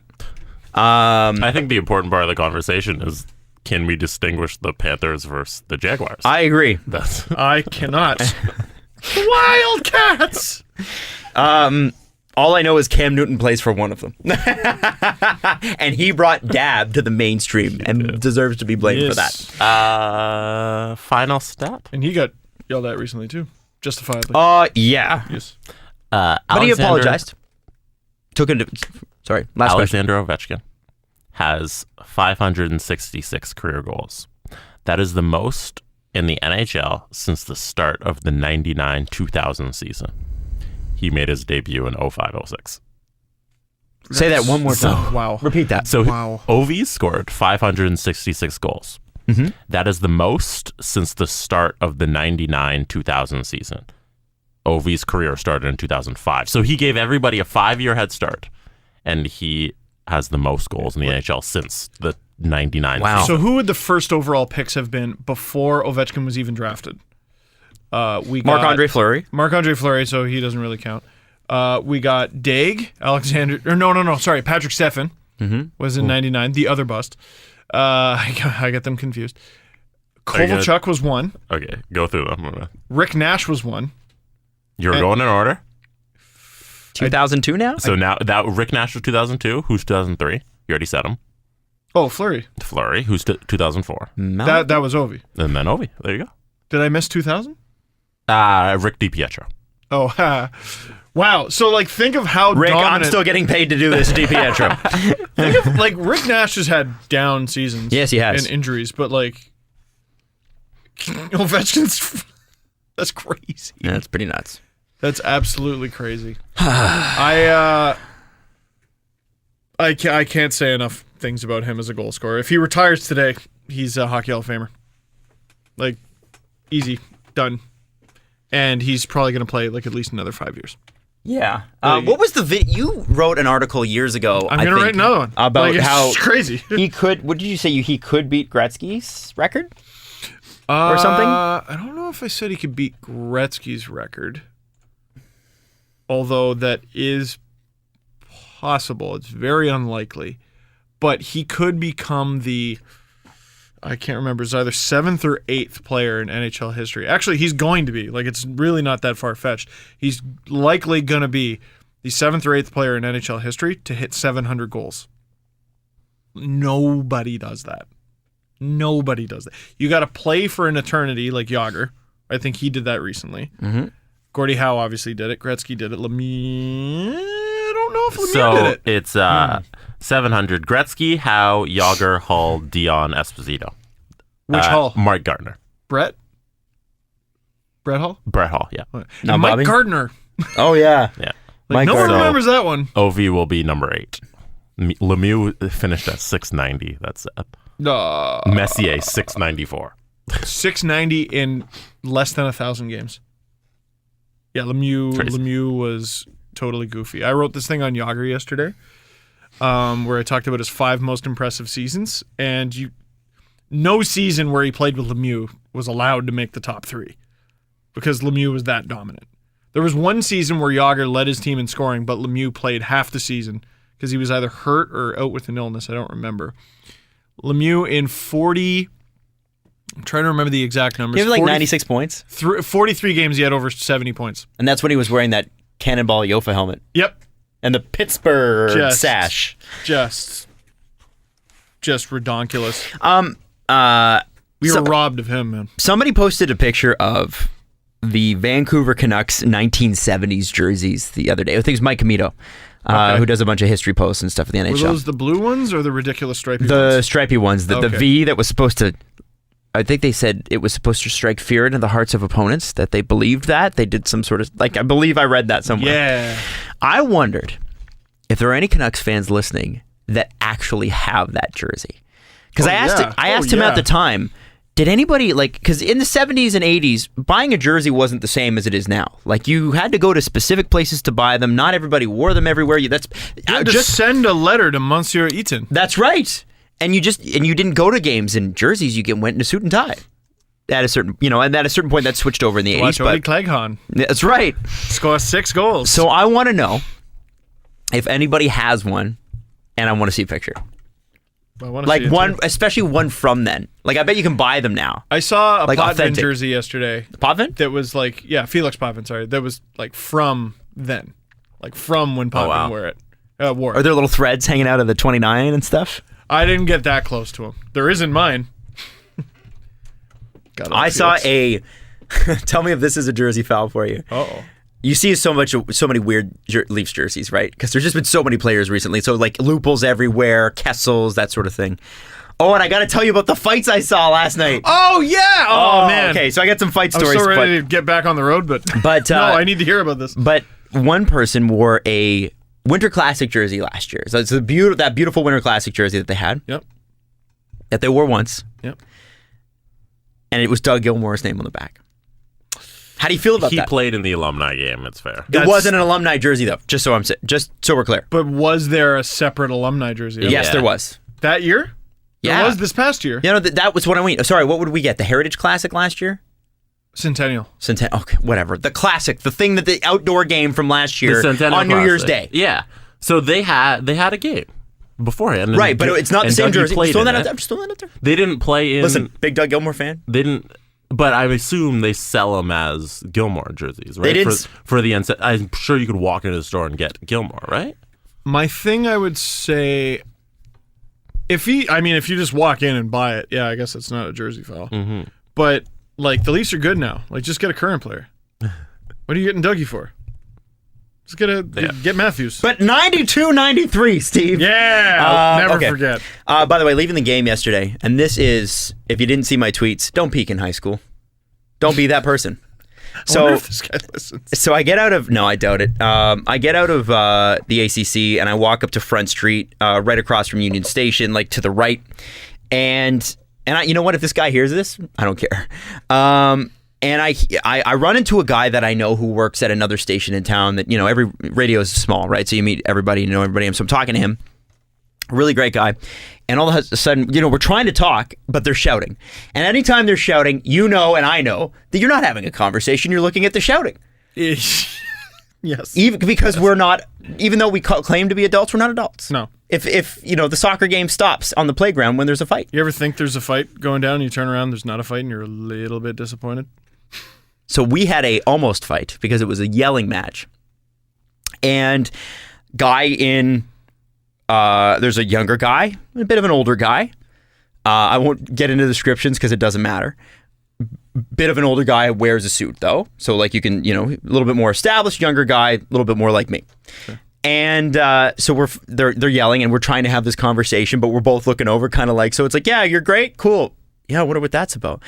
I think the important part of the conversation is, can we distinguish the Panthers versus the Jaguars? I agree. I cannot. Wildcats! All I know is Cam Newton plays for one of them. And he brought Dab to the mainstream and deserves to be blamed for that. Final step? And he got yelled at recently, too. Justifiably. Yeah. Yes. But he apologized. Last Alexander Ovechkin has 566 career goals. That is the most in the NHL since the start of the 99-2000 season. He made his debut in 05-06. Say that one more time. Wow. Repeat that. So wow. Ovi scored 566 goals. Mm-hmm. That is the most since the start of the 99-2000 season. Ovi's career started in 2005. So he gave everybody a 5-year head start, and he has the most goals in the NHL since the 99 season. So who would the first overall picks have been before Ovechkin was even drafted? Marc-Andre Fleury. Marc-Andre Fleury, so he doesn't really count. We got Patrick Steffen was in 99, the other bust. I get them confused. Kovalchuk was one. Okay, go through them. Rick Nash was one. You're going in order? 2002 now? So now, that Rick Nash was 2002. Who's 2003? You already said him. Oh, Fleury. Who's 2004? That was Ovi. And then Ovi. There you go. Did I miss 2000? Rick DiPietro. Oh, wow. So, think of how Rick, dominant... I'm still getting paid to do this, DiPietro. Think of, Rick Nash has had down seasons. Yes, he has. And injuries, but, Ovechkin's... That's crazy. Yeah, that's pretty nuts. That's absolutely crazy. I can't say enough things about him as a goal scorer. If he retires today, he's a Hockey Hall of Famer. Like, easy, done. And he's probably going to play like at least another 5 years. Yeah. What was the you wrote an article years ago. I'm going to write another one about how it's crazy. he could. What did you say? He could beat Gretzky's record or something. I don't know if I said he could beat Gretzky's record, although that is possible. It's very unlikely, but he could become the. I can't remember. It's either 7th or 8th player in NHL history. Actually, he's going to be. Like, it's really not that far-fetched. He's likely going to be the 7th or 8th player in NHL history to hit 700 goals. Nobody does that. Nobody does that. You got to play for an eternity like Jágr. I think he did that recently. Mm-hmm. Gordie Howe obviously did it. Gretzky did it. Lemieux... I don't know if Lemieux did it. So it's 700. Gretzky, Howe, Jágr, Hull, Dion, Esposito. Which Hull? Mark Gardiner. Brett Hull? Brett Hull, yeah. Now, Mike Bobby? Gardiner. Oh yeah. Yeah. Like, no one Gardiner. remembers that one. OV will be number 8. Lemieux finished at 690. That's it. Messier, 694. 690 in less than 1,000 games. Yeah, Lemieux was totally goofy. I wrote this thing on Jágr yesterday, where I talked about his 5 most impressive seasons, and no season where he played with Lemieux was allowed to make the top 3 because Lemieux was that dominant. There was one season where Jágr led his team in scoring, but Lemieux played half the season because he was either hurt or out with an illness. I don't remember. Lemieux in 40... I'm trying to remember the exact numbers. He had like 96 points. 43 games, he had over 70 points. And that's when he was wearing that Cannonball Yofa helmet. Yep. And the Pittsburgh sash. Just redonkulous. We were robbed of him, man. Somebody posted a picture of the Vancouver Canucks 1970s jerseys the other day. I think it was Mike Camito, who does a bunch of history posts and stuff for the NHL. Were those the blue ones or the ridiculous stripy ones? The stripy ones. The V that was supposed to... I think they said it was supposed to strike fear into the hearts of opponents, that they believed that. They did some sort of... Like, I believe I read that somewhere. Yeah. I wondered if there are any Canucks fans listening that actually have that jersey. Because I asked him at the time, did anybody, like... Because in the 70s and 80s, buying a jersey wasn't the same as it is now. Like, you had to go to specific places to buy them. Not everybody wore them everywhere. You had to send a letter to Monsieur Eaton. That's right. And you didn't go to games in jerseys. You went in a suit and tie. At a certain point, that switched over in the 80s. But Clegg-Hahn. That's right. Score 6 goals. So I want to know if anybody has one, and I want to see a picture. Like one, especially one from then. Like, I bet you can buy them now. I saw a Potvin authentic jersey yesterday. Potvin? That was like, Felix Potvin, sorry. That was like from then. Like from when Potvin wore it. Are there little threads hanging out of the 29 and stuff? I didn't get that close to him. There isn't mine. I saw a... Tell me if this is a jersey foul for you. Uh-oh. You see so many weird Leafs jerseys, right? Because there's just been so many players recently. So like Lupul's everywhere, Kessels, that sort of thing. Oh, and I got to tell you about the fights I saw last night. Oh, yeah! Oh, man. Okay, so I got some fight stories. I'm so ready to get back on the road, but no, I need to hear about this. But one person wore a Winter Classic jersey last year. So it's that beautiful Winter Classic jersey that they had. Yep. That they wore once. Yep. And it was Doug Gilmour's name on the back. How do you feel about that? He played in the alumni game. It's fair. It wasn't an alumni jersey though. Just so we're clear. But was there a separate alumni jersey? Yes, there was. That year? Yeah. There was this past year. You know, that was what I mean. Sorry, what would we get? The Heritage Classic last year? Centennial. Okay, whatever. The classic, the thing that the outdoor game from last year on New Year's Day. Yeah. So they had a game beforehand. Right, but it's not the same jersey. I'm just throwing that out there. They didn't play in... Listen, big Doug Gilmour fan. They didn't... But I assume they sell them as Gilmour jerseys, right? They didn't... For the... I'm sure you could walk into the store and get Gilmour, right? My thing, I would say... If you just walk in and buy it, yeah, I guess it's not a jersey foul. Mm-hmm. But, like, the Leafs are good now. Like, just get a current player. What are you getting Dougie for? Just get Matthews. But 92-93, Steve. Yeah, I'll never forget. By the way, leaving the game yesterday, and this is, if you didn't see my tweets, don't peak in high school. Don't be that person. I wonder if this guy listens. So I get out of I doubt it. I get out of the ACC and I walk up to Front Street, right across from Union Station, like to the right. And you know what? If this guy hears this, I don't care. And I run into a guy that I know who works at another station in town. That every radio is small, right? So you meet everybody, you know everybody. So I'm talking to him. Really great guy. And all of a sudden, we're trying to talk, but they're shouting. And anytime they're shouting, and I know that you're not having a conversation. You're looking at the shouting. Yes. Because we're not, even though we claim to be adults, we're not adults. No. If the soccer game stops on the playground when there's a fight. You ever think there's a fight going down and you turn around, there's not a fight, and you're a little bit disappointed? So we had a almost fight because it was a yelling match. And there's a younger guy, a bit of an older guy. I won't get into descriptions because it doesn't matter. Bit of an older guy, wears a suit though. So like you can, a little bit more established, younger guy, a little bit more like me. Okay. And so they're yelling and we're trying to have this conversation, but we're both looking over kind of like, so it's like, yeah, you're great, cool. Yeah, I wonder what that's about.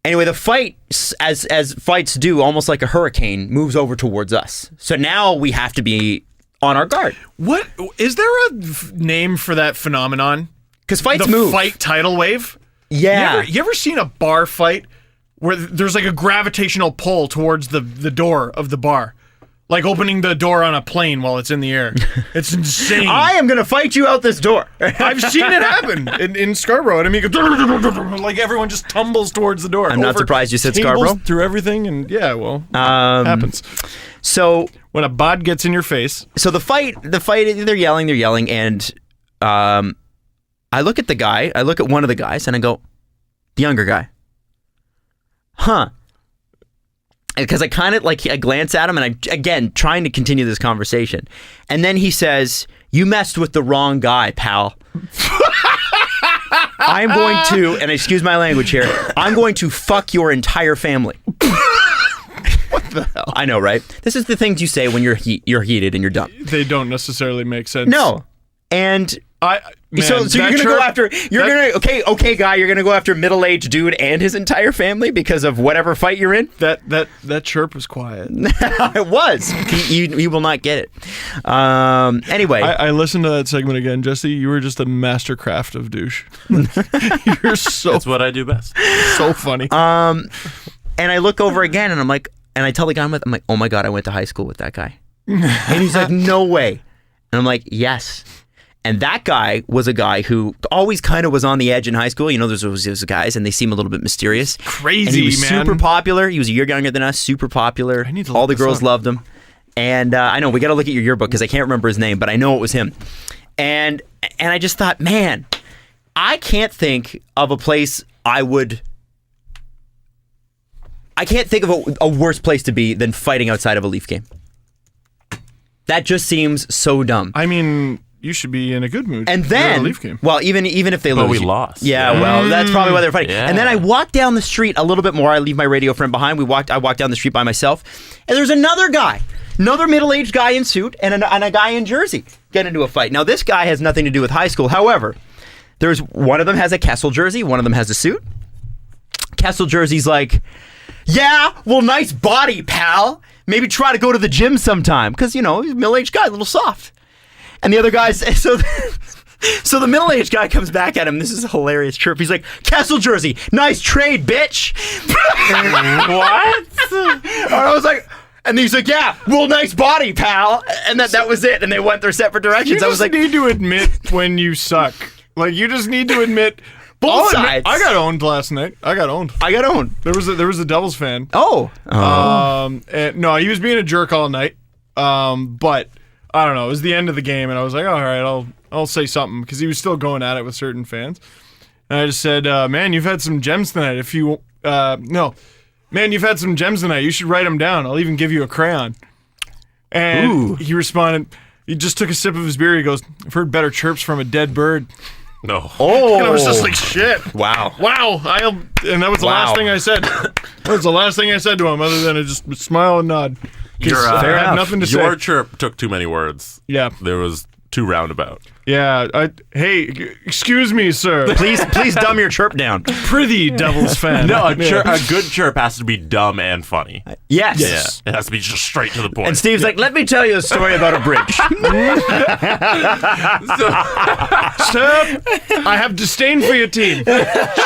Anyway, the fight, as fights do, almost like a hurricane, moves over towards us. So now we have to be on our guard. What is there a name for that phenomenon? Because fights move. The fight tidal wave? Yeah. You ever seen a bar fight where there's like a gravitational pull towards the door of the bar? Like opening the door on a plane while it's in the air. It's insane. I am going to fight you out this door. I've seen it happen in Scarborough. And I mean, like everyone just tumbles towards the door. I'm not surprised you said Scarborough. Through everything. And yeah, well, happens. So when a bod gets in your face. So the fight, they're yelling. And I look at one of the guys and I go, the younger guy. Huh. Because I kind of I glance at him and I, again, trying to continue this conversation. And then he says, you messed with the wrong guy, pal. I'm going to, and excuse my language here, I'm going to fuck your entire family. What the hell? I know, right? This is the things you say when you're heated and you're dumb. They don't necessarily make sense. No. And so you're gonna go after okay guy, you're gonna go after middle-aged dude and his entire family because of whatever fight you're in. That chirp was quiet. It was. He will not get it. Anyway, I listened to that segment again, Jesse. You were just a mastercraft of douche. You're so. That's what I do best. So funny. And I look over again, and I'm like, and I tell the guy I'm like, oh my god, I went to high school with that guy, and he's like, no way, and I'm like, yes. And that guy was a guy who always kind of was on the edge in high school. There's those guys, and they seem a little bit mysterious. Crazy, and he was man. Super popular. He was a year younger than us. Super popular. All the girls loved him. And I know we got to look at your yearbook because I can't remember his name, but I know it was him. And I just thought, man, I can't think of a place I can't think of a worse place to be than fighting outside of a Leaf game. That just seems so dumb. I mean, you should be in a good mood. And then, Leaf game. well, even if they lose, but we lost. Yeah, well, that's probably why they're fighting. Yeah. And then I walk down the street a little bit more. I leave my radio friend behind. I walk down the street by myself, and there's another middle-aged guy in suit, and a guy in jersey get into a fight. Now, this guy has nothing to do with high school. However, there's one of them has a Kessel jersey, one of them has a suit. Kessel jersey's like, yeah, well, nice body, pal. Maybe try to go to the gym sometime, because he's a middle-aged guy, a little soft. And the other guys, so the middle-aged guy comes back at him. This is a hilarious chirp. He's like, Kessel jersey, nice trade, bitch. What? And I was like, and he's like, yeah, well, nice body, pal. And that was it. And they went their separate directions. You I was like, need to admit when you suck. Like, you just need to admit. Both sides. I got owned last night. I got owned. There was a Devils fan. Oh. And, no, he was being a jerk all night. But I don't know. It was the end of the game, and I was like, all right, I'll say something, because he was still going at it with certain fans. And I just said, man, you've had some gems tonight. Man, you've had some gems tonight. You should write them down. I'll even give you a crayon. And he responded. He just took a sip of his beer. He goes, I've heard better chirps from a dead bird. No. Oh. And I was just like, shit. Wow. And that was the last thing I said. That was the last thing I said to him, other than to just smile and nod. I had nothing to say. Your chirp took too many words. Yeah. There was too roundabout. Yeah. Hey, excuse me, sir. Please dumb your chirp down. Prithee, Devils fan. No, a good chirp has to be dumb and funny. Yes. Yeah, it has to be just straight to the point. And Steve's like, let me tell you a story about a bridge. Sir, I have disdain for your team.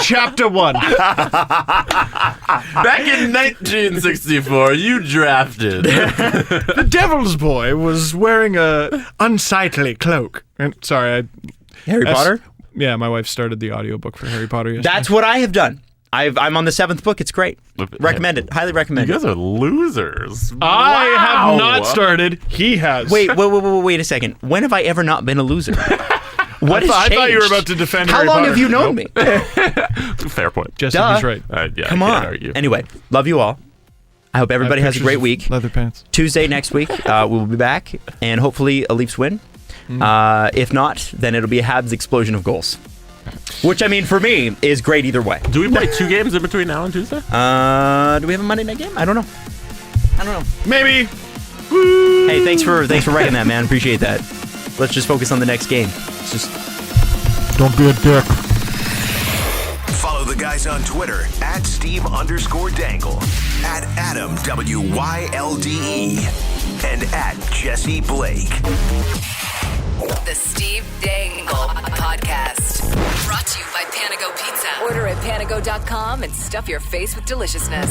Chapter 1. Back in 1964, you drafted. The Devil's boy was wearing a unsightly cloak. And sorry, Harry Potter? Yeah, my wife started the audiobook for Harry Potter yesterday. That's what I have done. I'm on the 7th book. It's great. Recommend it. Highly recommend You it. guys are losers. I have Wow. not started. He has. Wait a second. When have I ever not been a loser? What has I thought you were changed? about to defend How Harry long Potter. have you known Nope. me? Fair point. Jesse Duh. was right. Yeah, Come I can't on. argue. Anyway, love you all. I hope everybody has a Pictures great of week. Leather pants. Tuesday next week, we will be back, and hopefully a Leafs win. If not, then it'll be a Habs explosion of goals. Which, I mean, for me, is great either way. Do we play 2 games in between now and Tuesday? Do we have a Monday night game? I don't know. Maybe. Hey, thanks for writing that, man. Appreciate that. Let's just focus on the next game. It's just Don't be a dick. Follow the guys on Twitter at Steve_Dangle, at Adam WYLDE, and at Jesse Blake. The Steve Dangle Podcast. Brought to you by Panago Pizza. Order at panago.com and stuff your face with deliciousness.